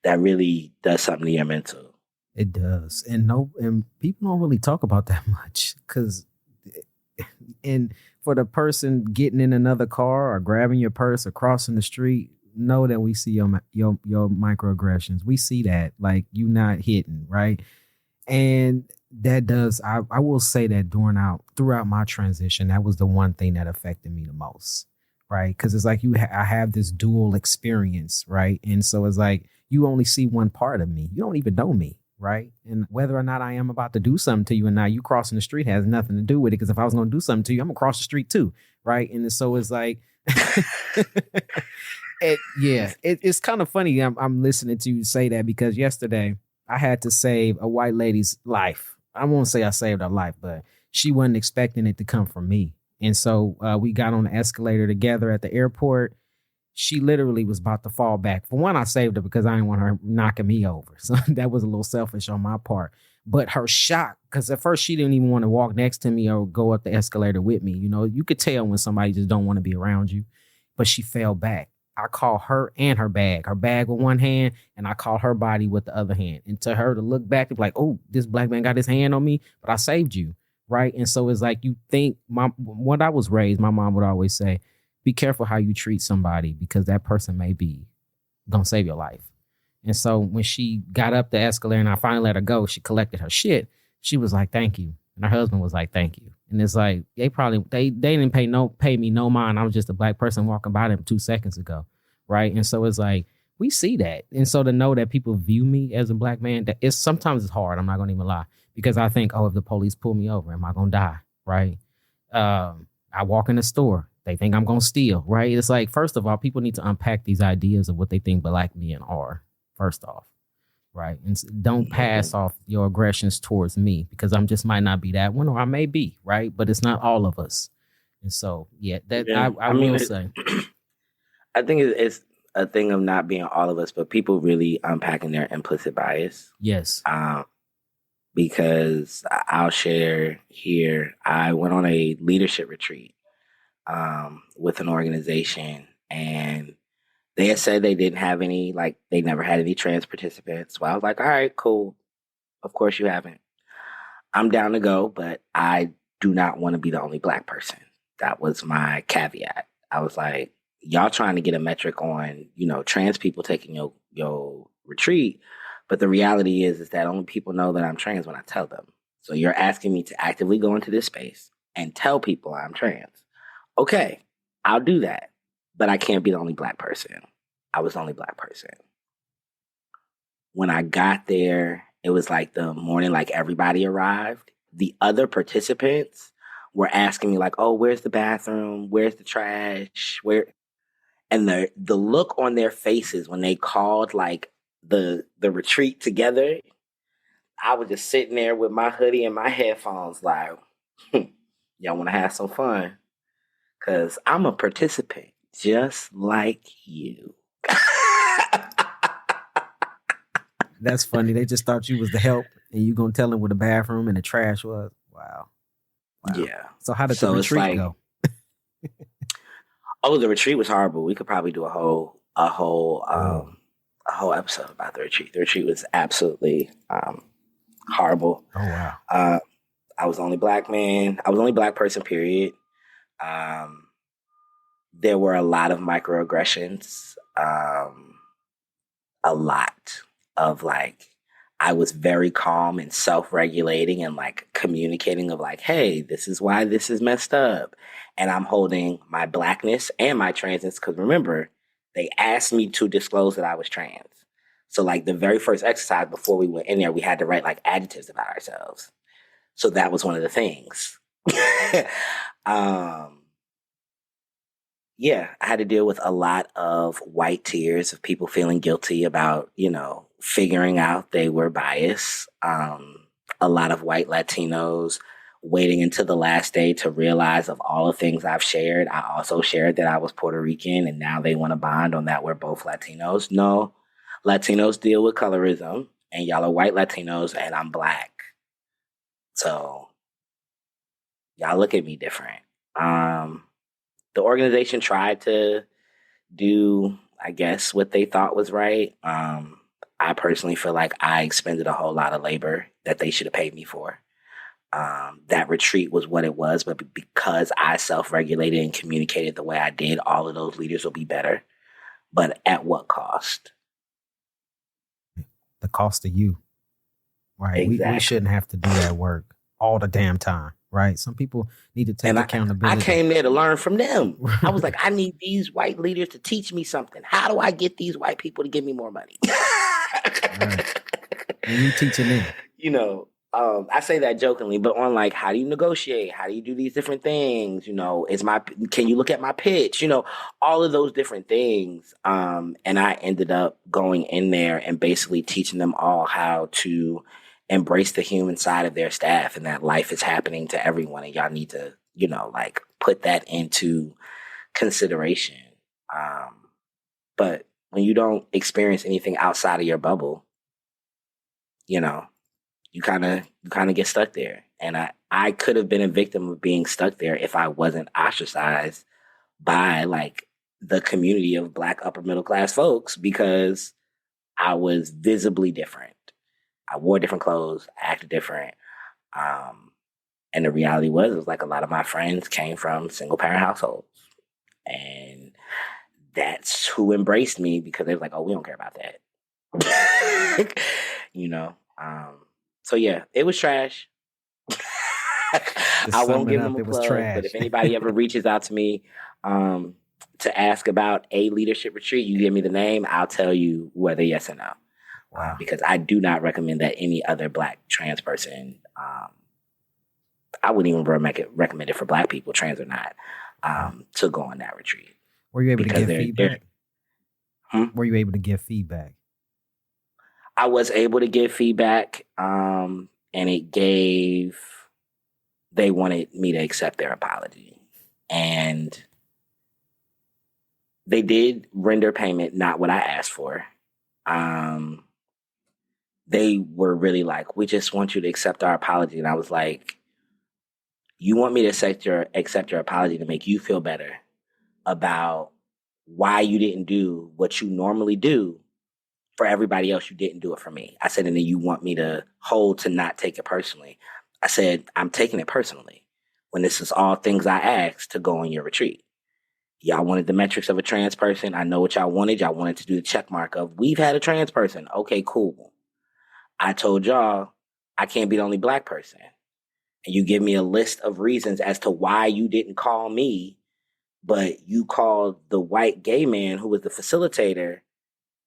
really does something to your mental. It does. And people don't really talk about that much, because for the person getting in another car or grabbing your purse or crossing the street, know that we see your microaggressions. We see that, like, you not hitting, right? And that does, I will say that throughout my transition, that was the one thing that affected me the most, right? Because it's like I have this dual experience, right? And so it's like you only see one part of me. You don't even know me, right? And whether or not I am about to do something to you, and now you crossing the street has nothing to do with it. Because if I was going to do something to you, I'm gonna cross the street too, right? And so it's like, it's kind of funny. I'm listening to you say that, because yesterday I had to save a white lady's life. I won't say I saved her life, but she wasn't expecting it to come from me. And so we got on the escalator together at the airport. She literally was about to fall back. For one, I saved her because I didn't want her knocking me over. So that was a little selfish on my part. But her shock, because at first she didn't even want to walk next to me or go up the escalator with me. You know, you could tell when somebody just don't want to be around you. But she fell back. I called her and her bag with one hand, and I called her body with the other hand. And to her to look back and be like, oh, this Black man got his hand on me, but I saved you, right? And so it's like, you think, when I was raised, my mom would always say, be careful how you treat somebody, because that person may be gonna save your life. And so when she got up the escalator and I finally let her go, she collected her shit. She was like, thank you. And her husband was like, thank you. And it's like, they didn't pay me no mind. I was just a Black person walking by them 2 seconds ago. Right. And so it's like, we see that. And so to know that people view me as a Black man, that sometimes it's hard. I'm not going to even lie, because I think, oh, if the police pull me over, am I going to die? Right. I walk in the store. They think I'm going to steal. Right. It's like, first of all, people need to unpack these ideas of what they think Black men are, first off. Right. And don't pass off your aggressions towards me, because I'm just might not be that one, or I may be. Right. But it's not all of us. And so, I will say. I think it's a thing of not being all of us, but people really unpacking their implicit bias. Yes. Because I'll share here, I went on a leadership retreat with an organization, and they had said they didn't have any, like, they never had any trans participants. Well, I was like, all right, cool. Of course you haven't. I'm down to go, but I do not want to be the only Black person. That was my caveat. I was like, y'all trying to get a metric on, trans people taking your retreat. But the reality is that only people know that I'm trans when I tell them. So you're asking me to actively go into this space and tell people I'm trans. Okay, I'll do that. But I can't be the only Black person. I was the only Black person. When I got there, it was like the morning, like everybody arrived. The other participants were asking me like, oh, where's the bathroom? Where's the trash? And the look on their faces when they called like the retreat together, I was just sitting there with my hoodie and my headphones like, y'all want to have some fun? Because I'm a participant just like you. That's funny. They just thought you was the help, and you gonna tell them where the bathroom and the trash was. Wow. Yeah. So how did the retreat go? Oh, the retreat was horrible. We could probably do a whole episode about the retreat. The retreat was absolutely horrible. Oh wow. I was the only Black man. I was the only Black person, period. There were a lot of microaggressions. A lot of like, I was very calm and self-regulating and like communicating of like, hey, this is why this is messed up. And I'm holding my Blackness and my transness, because remember, they asked me to disclose that I was trans. So like the very first exercise before we went in there, we had to write like adjectives about ourselves. So that was one of the things. yeah, I had to deal with a lot of white tears of people feeling guilty about, figuring out they were biased. A lot of white Latinos waiting until the last day to realize of all the things I've shared. I also shared that I was Puerto Rican, and now they want to bond on that we're both Latinos. No, Latinos deal with colorism, and y'all are white Latinos, and I'm Black. So y'all look at me different. The organization tried to do, I guess, what they thought was right. I personally feel like I expended a whole lot of labor that they should have paid me for. That retreat was what it was, but because I self-regulated and communicated the way I did, all of those leaders will be better. But at what cost? The cost of you, right? Exactly. We shouldn't have to do that work all the damn time, right? Some people need to take accountability. I came there to learn from them. I was like, I need these white leaders to teach me something. How do I get these white people to give me more money? Right. And you teaching them. I say that jokingly, but on like, how do you negotiate? How do you do these different things? Can you look at my pitch? All of those different things. And I ended up going in there and basically teaching them all how to embrace the human side of their staff and that life is happening to everyone. And y'all need to, put that into consideration. But when you don't experience anything outside of your bubble, you kind of get stuck there. And I could have been a victim of being stuck there if I wasn't ostracized by like the community of Black upper middle class folks, because I was visibly different. I wore different clothes, I acted different. And the reality was like a lot of my friends came from single parent households. And that's who embraced me, because they were like, oh, we don't care about that. So yeah, it was trash. I won't give them a plug, but if anybody ever reaches out to me to ask about a leadership retreat, you give me the name, I'll tell you whether yes or no. Wow. Because I do not recommend that any other Black trans person, I wouldn't even recommend it for Black people, trans or not, to go on that retreat. Were you able to give feedback? Were you able to give feedback? I was able to give feedback, and they wanted me to accept their apology. And they did render payment, not what I asked for. They were really like, we just want you to accept our apology. And I was like, you want me to accept your apology to make you feel better about why you didn't do what you normally do for everybody else. You didn't do it for me. I said, and then you want me to hold to not take it personally. I said, I'm taking it personally when this is all things I asked to go on your retreat. Y'all wanted the metrics of a trans person. I know what y'all wanted. Y'all wanted to do the check mark of, we've had a trans person. Okay, cool. I told y'all I can't be the only Black person. And you give me a list of reasons as to why you didn't call me, but you called the white gay man who was the facilitator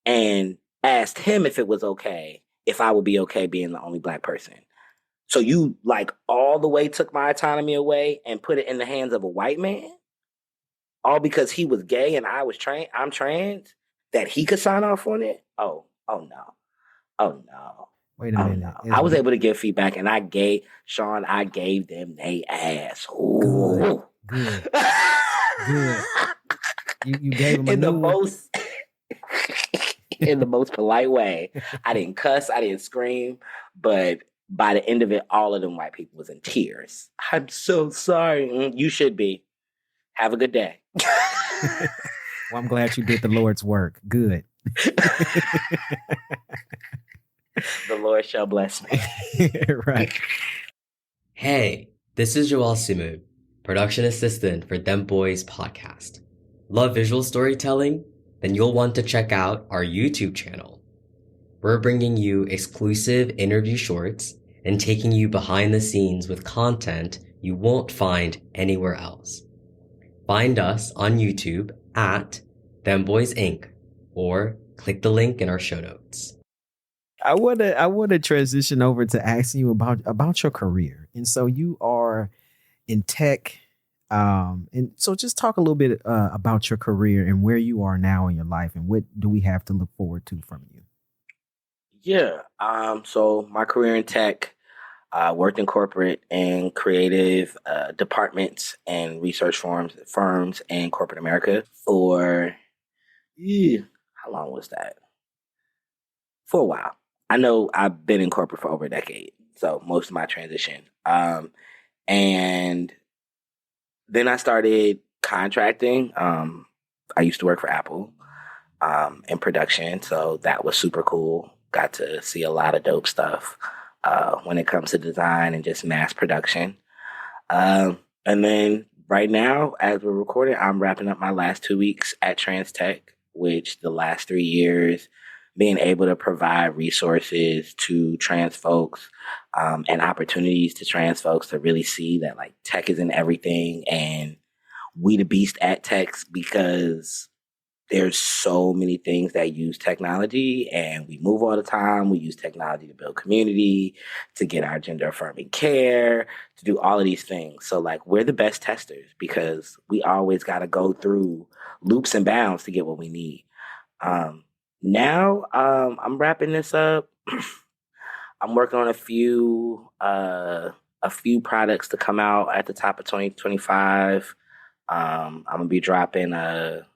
and asked him if it was okay, if I would be okay being the only Black person. So you like all the way took my autonomy away and put it in the hands of a white man, all because he was gay and I'm trans, that he could sign off on it. Oh no. Wait a minute. No. I was able to give feedback, and I gave them they ass. Ooh. Good. You gave them in the most polite way. I didn't cuss, I didn't scream, but by the end of it, all of them white people was in tears. I'm so sorry. You should be. Have a good day. Well, I'm glad you did the Lord's work. Good. The Lord shall bless me. Right. Hey, this is Joel Simon, production assistant for Dem Bois Podcast. Love visual storytelling? Then you'll want to check out our YouTube channel. We're bringing you exclusive interview shorts and taking you behind the scenes with content you won't find anywhere else. Find us on YouTube at Dem Bois Inc. or click the link in our show notes. I want to transition over to asking you about your career. And so you are in tech. And so just talk a little bit about your career and where you are now in your life and what do we have to look forward to from you? Yeah. So my career in tech, worked in corporate and creative departments and research firms in corporate America for, how long was that? For a while. I know I've been in corporate for over a decade, so most of my transition. And then I started contracting. I used to work for Apple in production, so that was super cool. Got to see a lot of dope stuff when it comes to design and just mass production. And then right now, as we're recording, I'm wrapping up my last 2 weeks at TransTech, which the last 3 years, being able to provide resources to trans folks and opportunities to trans folks to really see that like tech is in everything and we the beast at tech, because there's so many things that use technology and we move all the time. We use technology to build community, to get our gender affirming care, to do all of these things. So like we're the best testers because we always got to go through loops and bounds to get what we need. Now I'm wrapping this up. I'm working on a few products to come out at the top of 2025. I'm gonna be dropping a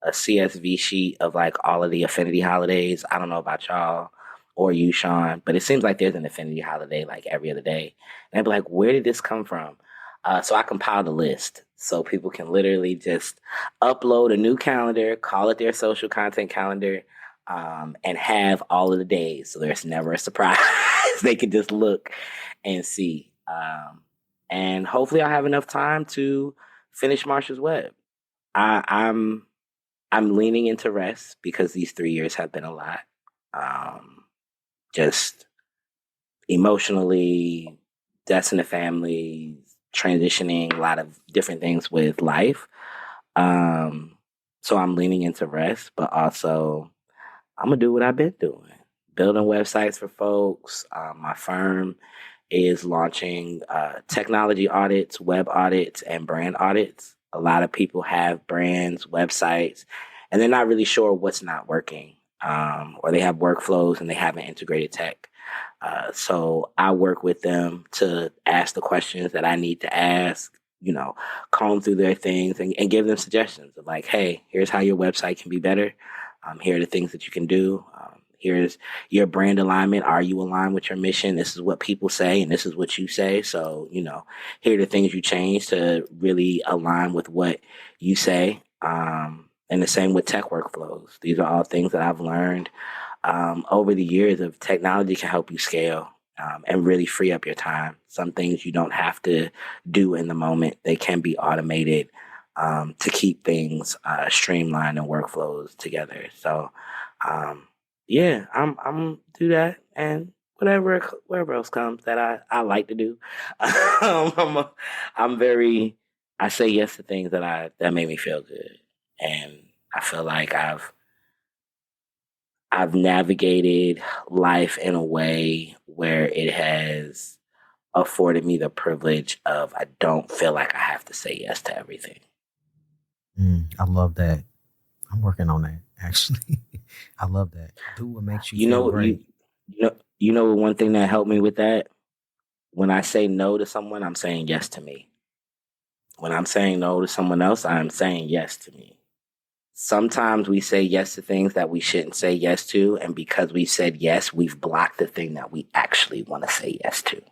CSV sheet of like all of the affinity holidays. I don't know about y'all or you, Sean, but it seems like there's an affinity holiday like every other day. And I'd be like, where did this come from? So I compiled a list so people can literally just upload a new calendar, call it their social content calendar, and have all of the days. So there's never a surprise. They can just look and see. And hopefully I'll have enough time to finish Marsha's Web. I'm leaning into rest because these 3 years have been a lot. Just emotionally, deaths in the family, transitioning, a lot of different things with life. So I'm leaning into rest, but also I'm going to do what I've been doing, building websites for folks. My firm is launching technology audits, web audits, and brand audits. A lot of people have brands, websites, and they're not really sure what's not working, or they have workflows and they haven't integrated tech. So I work with them to ask the questions that I need to ask, comb through their things and give them suggestions of like, hey, here's how your website can be better. Here are the things that you can do. Here's your brand alignment. Are you aligned with your mission? This is what people say, and this is what you say. So, here are the things you change to really align with what you say. And the same with tech workflows. These are all things that I've learned over the years of technology can help you scale and really free up your time. Some things you don't have to do in the moment. They can be automated to keep things streamlined and workflows together. So, I'm do that and whatever else comes that I like to do. I say yes to things that make me feel good, and I feel like I've navigated life in a way where it has afforded me the privilege of I don't feel like I have to say yes to everything. I love that. I'm working on that, actually. I love that. Do what makes you feel great. One thing that helped me with that? When I say no to someone, I'm saying yes to me. When I'm saying no to someone else, I'm saying yes to me. Sometimes we say yes to things that we shouldn't say yes to, and because we said yes, we've blocked the thing that we actually want to say yes to.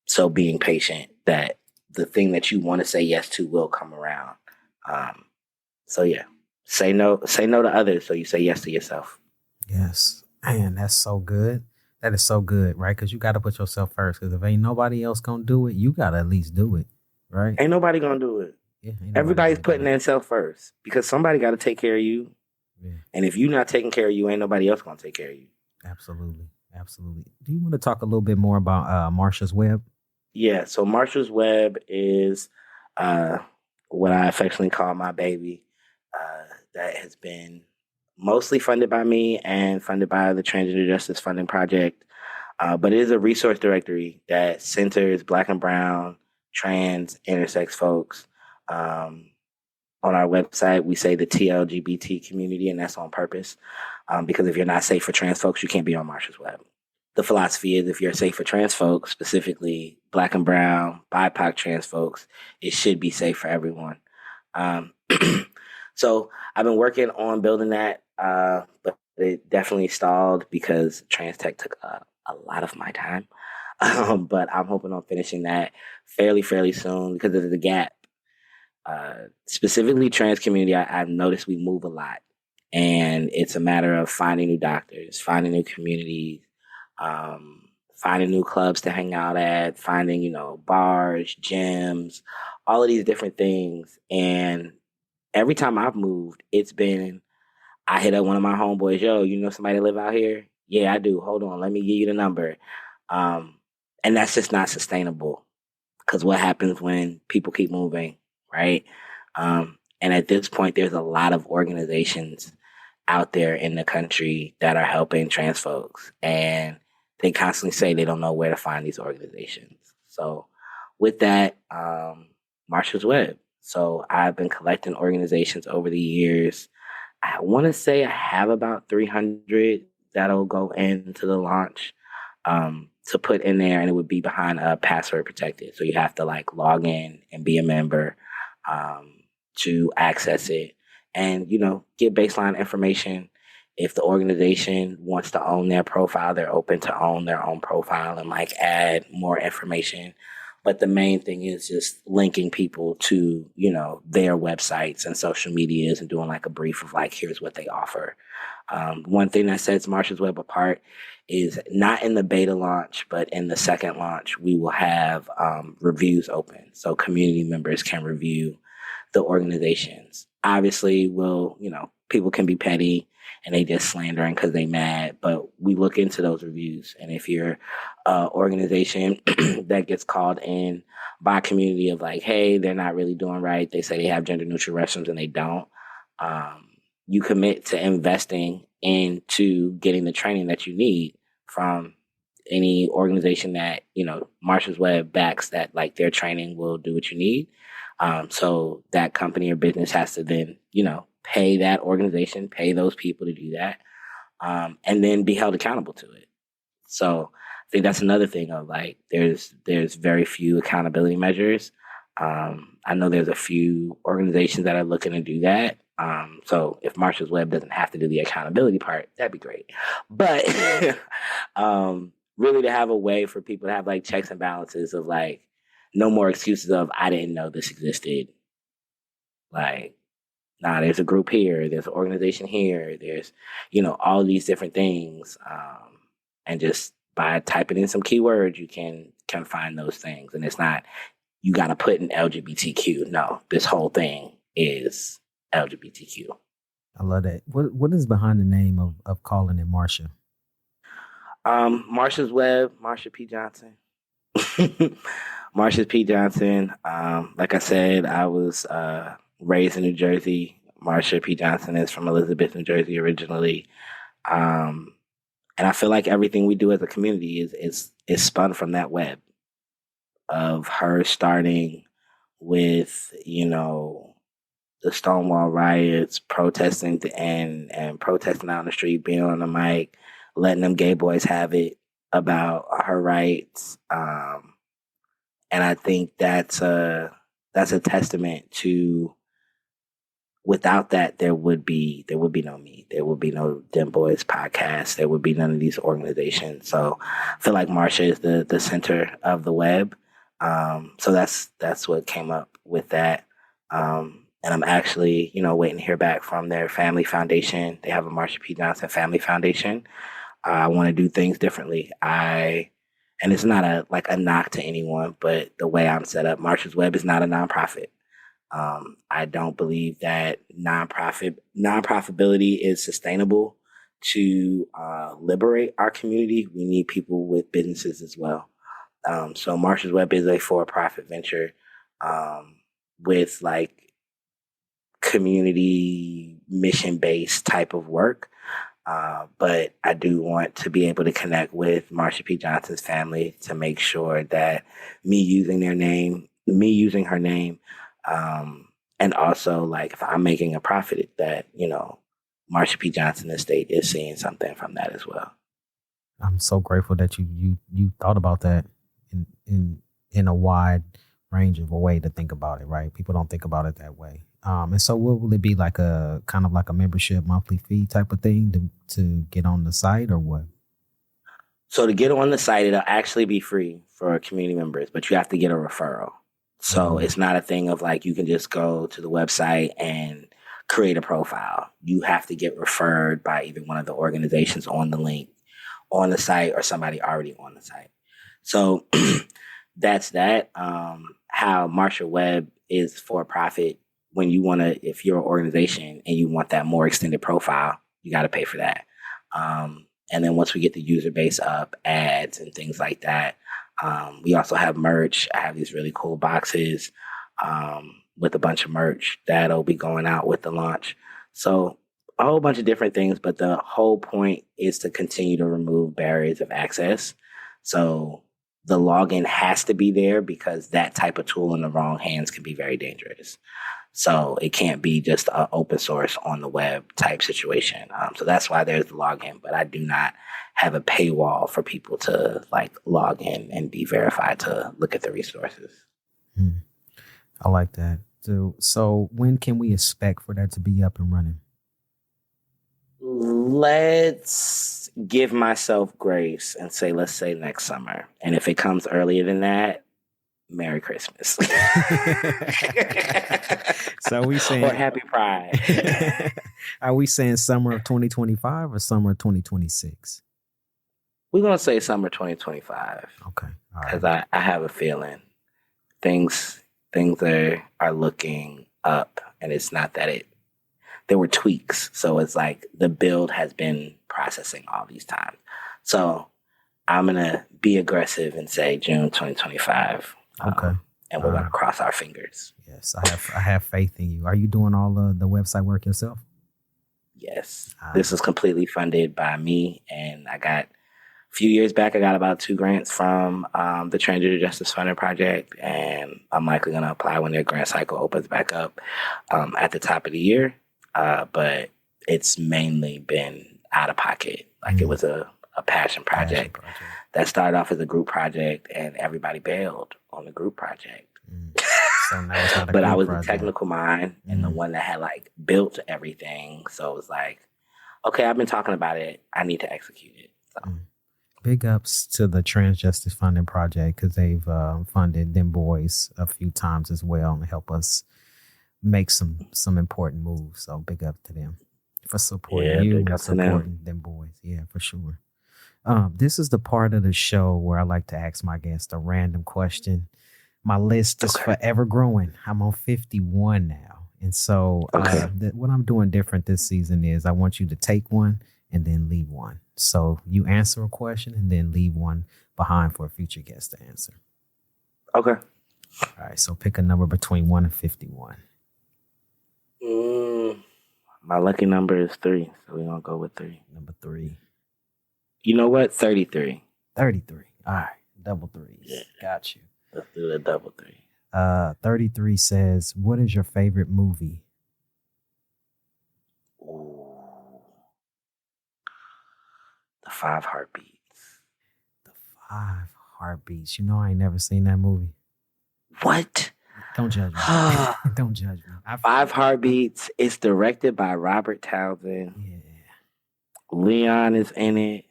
So being patient that the thing that you want to say yes to will come around. Say no to others so you say yes to yourself. Yes. Man, that's so good. That is so good, right? Because you got to put yourself first. Because if ain't nobody else going to do it, you got to at least do it, right? Ain't nobody going to do it. Yeah, everybody's putting themselves first because somebody got to take care of you. Yeah. And if you're not taking care of you, ain't nobody else going to take care of you. Absolutely. Absolutely. Do you want to talk a little bit more about Marsha's Web? Yeah. So Marsha's Web is what I affectionately call my baby. That has been mostly funded by me and funded by the Transgender Justice Funding Project. But it is a resource directory that centers Black and Brown trans, intersex folks. On our website, we say the TLGBT community, and that's on purpose. Because if you're not safe for trans folks, you can't be on Marsha's web. The philosophy is if you're safe for trans folks, specifically Black and brown, BIPOC trans folks, it should be safe for everyone. So I've been working on building that, but it definitely stalled because TransTech took a lot of my time. But I'm hoping on finishing that fairly soon because there's a gap. Specifically trans community, I've noticed we move a lot. And it's a matter of finding new doctors, finding new communities, finding new clubs to hang out at, finding, bars, gyms, all of these different things. And every time I've moved, it's been, I hit up one of my homeboys, yo, you know somebody live out here? Yeah, I do. Hold on, let me give you the number. And that's just not sustainable because what happens when people keep moving, right? And at this point, there's a lot of organizations out there in the country that are helping trans folks. And they constantly say they don't know where to find these organizations. So with that, Marsha's Web. So I've been collecting organizations over the years. I want to say I have about 300 that'll go into the launch to put in there, and it would be behind a password protected. So you have to log in and be a member to access it and, get baseline information. If the organization wants to own their profile, they're open to own their own profile and add more information. But the main thing is just linking people to, their websites and social medias and doing a brief of here's what they offer. One thing that sets Marsha's Web apart is not in the beta launch, but in the second launch, we will have reviews open. So community members can review the organizations. Obviously, people can be petty and they just slandering because they mad, but we look into those reviews. And if you're an organization that gets called in by a community of hey, they're not really doing right, they say they have gender neutral restrooms and they don't, you commit to investing into getting the training that you need from any organization that, Marsha's Web backs that their training will do what you need. So that company or business has to then, pay that organization, pay those people to do that, and then be held accountable to it. So I think that's another thing of there's very few accountability measures. I know there's a few organizations that are looking to do that. So if Marsha's Web doesn't have to do the accountability part, that'd be great. But really to have a way for people to have checks and balances of no more excuses of I didn't know this existed. There's a group here, there's an organization here, there's, all these different things. And just by typing in some keywords, you can find those things. And it's not, you got to put in LGBTQ. No, this whole thing is LGBTQ. I love that. What is behind the name of calling it Marsha? Marsha's Web, Marsha P. Johnson. Marsha P. Johnson. Like I said, I was raised in New Jersey. Marsha P. Johnson is from Elizabeth, New Jersey originally. And I feel like everything we do as a community is spun from that web of her starting with, the Stonewall riots, protesting and protesting out in the street, being on the mic, letting them gay boys have it about her rights. And I think that's a testament to, without that, there would be no me. There would be no Dem Bois Podcast. There would be none of these organizations. So I feel like Marsha is the center of the web. So that's what came up with that. And I'm actually, waiting to hear back from their family foundation. They have a Marsha P. Johnson Family Foundation. I want to do things differently. And it's not a knock to anyone, but the way I'm set up, Marsha's Web is not a nonprofit. I don't believe that nonprofitability is sustainable to liberate our community. We need people with businesses as well. So Marsha's Web is a for-profit venture with community mission-based type of work. But I do want to be able to connect with Marsha P. Johnson's family to make sure that me using their name me using her name, and also like if I'm making a profit, that Marsha P. Johnson estate is seeing something from that as well. I'm so grateful that you thought about that in a wide range of a way to think about it, right? People don't think about it that way. And so what will it be, like a kind of like a membership monthly fee type of thing to get on the site, or what? So to get on the site, it'll actually be free for community members, but you have to get a referral. So it's not a thing of like you can just go to the website and create a profile. You have to get referred by either one of the organizations on the link on the site or somebody already on the site. So that's that. How Marsha Web is for profit. When you want to, if you're an organization and you want that more extended profile, you got to pay for that. And then once we get the user base up, ads and things like that, we also have merch. I have these really cool boxes with a bunch of merch that'll be going out with the launch. So a whole bunch of different things, but the whole point is to continue to remove barriers of access. So the login has to be there because that type of tool in the wrong hands can be very dangerous. So it can't be just an open source on the web type situation. So that's why there's the login, but I do not have a paywall for people to like log in and be verified to look at the resources. I like that. So when can we expect for that to be up and running? Let's give myself grace and say, let's say next summer. And if it comes earlier than that, Merry Christmas. So are we saying, or Happy Pride. Are we saying summer of 2025 or summer of 2026? We're going to say summer 2025. Okay. All right. Because I have a feeling things are looking up, and it's not that there were tweaks. So it's like the build has been processing all these times. So I'm going to be aggressive and say June 2025. Okay. And we're going to cross our fingers. Yes, I have faith in you. Are you doing all of the website work yourself? Yes. This is completely funded by me. And a few years back, I got about 2 grants from the Transgender Justice Funding Project. And I'm likely going to apply when their grant cycle opens back up at the top of the year. But it's mainly been out of pocket. Like it was a passion project that started off as a group project, and everybody bailed on the group project. So now it's not a but I was project. The technical mind and the one that had like built everything. So it was like, okay, I've been talking about it. I need to execute it. So. Big ups to the Trans Justice Funding Project, because they've funded Dem Bois a few times as well and help us make some important moves. So big up to them for supporting you and supporting Dem Bois. Yeah, for sure. This is the part of the show where I like to ask my guests a random question. My list is forever growing. I'm on 51 now. And so what I'm doing different this season is I want you to take one and then leave one. So you answer a question and then leave one behind for a future guest to answer. Okay. All right. So pick a number between 1 and 51. My lucky number is 3. So we're going to go with 3. Number 3. You know what? 33. 33. All right. Double 3s. Yeah. Got you. Let's do the double 3. 33 says, what is your favorite movie? Ooh. The 5 Heartbeats. The 5 Heartbeats. You know, I ain't never seen that movie. What? Don't judge me. Don't judge me. 5 Heartbeats. It's directed by Robert Townsend. Yeah. Leon is in it.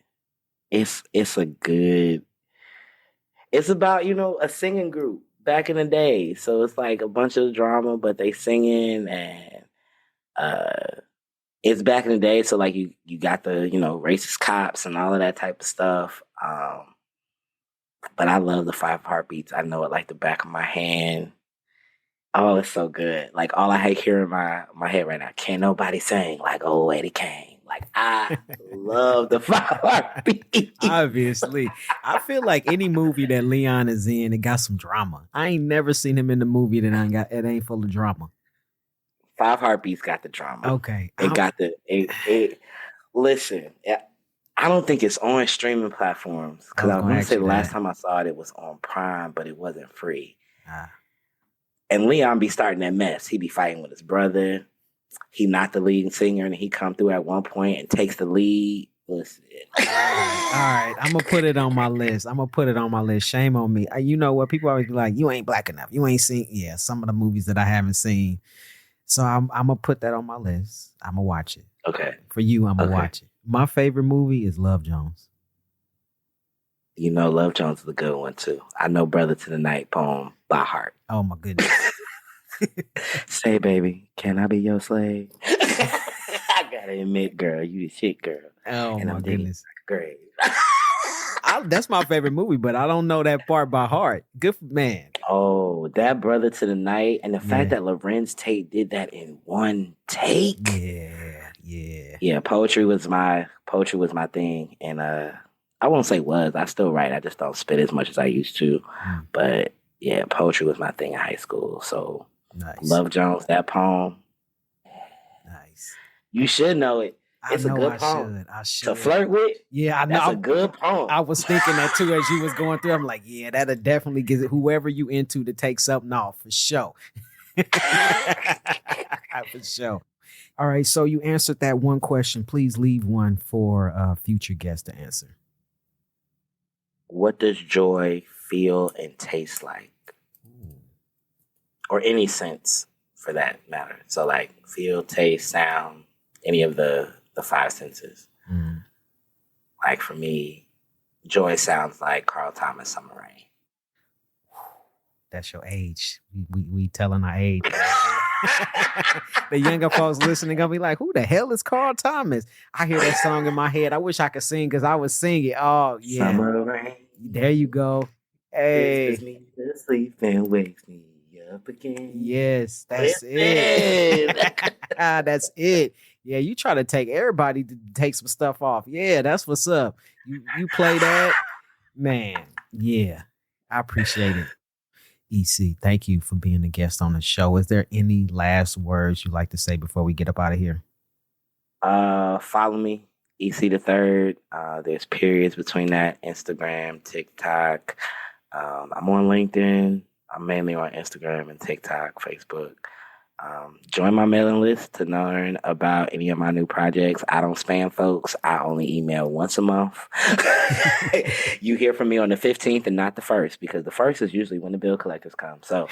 It's a good. It's about, a singing group back in the day. So it's like a bunch of drama, but they singing, and it's back in the day. So like you got the, racist cops and all of that type of stuff. But I love the 5 Heartbeats. I know it like the back of my hand. Oh, it's so good. Like all I hear in my head right now, can't nobody sing like old Eddie Kane. Like I love the 5 Heartbeats. Obviously. I feel like any movie that Leon is in, it got some drama. I ain't never seen him in the movie that ain't full of drama. 5 Heartbeats got the drama. Okay. It got listen, I don't think it's on streaming platforms, because I was going to say the last time I saw it, it was on Prime, but it wasn't free. And Leon be starting that mess. He be fighting with his brother. He not the lead singer, and he come through at one point and takes the lead. Listen. All right. I'm gonna put it on my list. Shame on me. You know what? People always be like, "You ain't black enough. You ain't seen." Yeah, some of the movies that I haven't seen. So I'm gonna put that on my list. I'm gonna watch it. Okay. For you, I'm gonna watch it. My favorite movie is Love Jones. You know, Love Jones is a good one too. I know "Brother to the Night" poem by heart. Oh my goodness. Say, baby, can I be your slave? I gotta admit, girl, you the shit, girl. Oh and my I'm goodness. Great. That's my favorite movie, but I don't know that part by heart. Good man. Oh, that "Brother to the Night" and the fact that Lorenz Tate did that in one take. Yeah. Poetry was my thing, and I won't say was. I still write. I just don't spit as much as I used to. But yeah, poetry was my thing in high school. So nice. Love Jones, that poem. Nice. You should know it. It's a good poem. I should. To flirt with? Yeah, I know. That's a good poem. I was thinking that too as you was going through. I'm like, yeah, that'll definitely get whoever you into to take something off for sure. For sure. All right, so you answered that one question. Please leave one for a future guest to answer. What does joy feel and taste like? Or any sense for that matter. So like feel, taste, sound, any of the five senses. Like for me, joy sounds like Carl Thomas Summer Rain. That's your age. We telling our age. The younger folks listening gonna be like, who the hell is Carl Thomas? I hear that song in my head. I wish I could sing because I would sing it. Oh yeah. Summer Rain. There you go. Hey. Kisses me to sleep and wakes me up again. Yes, that's it. That's it. Yeah, you try to take everybody to take some stuff off. Yeah, that's what's up. You play that, man. Yeah, I appreciate it. EC, thank you for being a guest on the show. Is there any last words you'd like to say before we get up out of here? Follow me, EC the Third. There's periods between that. Instagram, TikTok. I'm on LinkedIn. I'm mainly on Instagram and TikTok, Facebook. Join my mailing list to learn about any of my new projects. I don't spam folks. I only email once a month. You hear from me on the 15th and not the 1st, because the 1st is usually when the bill collectors come. So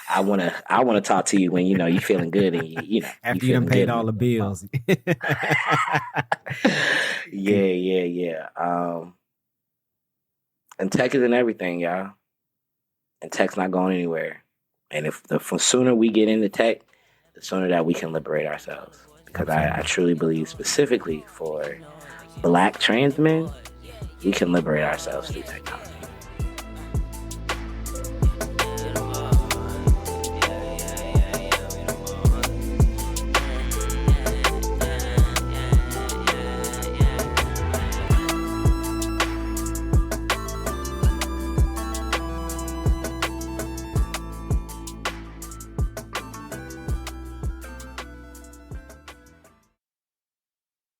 I wanna talk to you when you feeling good and you know after you done paid all the bills. Yeah. And tech is in everything, y'all. And tech's not going anywhere. And if the sooner we get into tech, the sooner that we can liberate ourselves. Because I truly believe specifically for Black trans men, we can liberate ourselves through technology.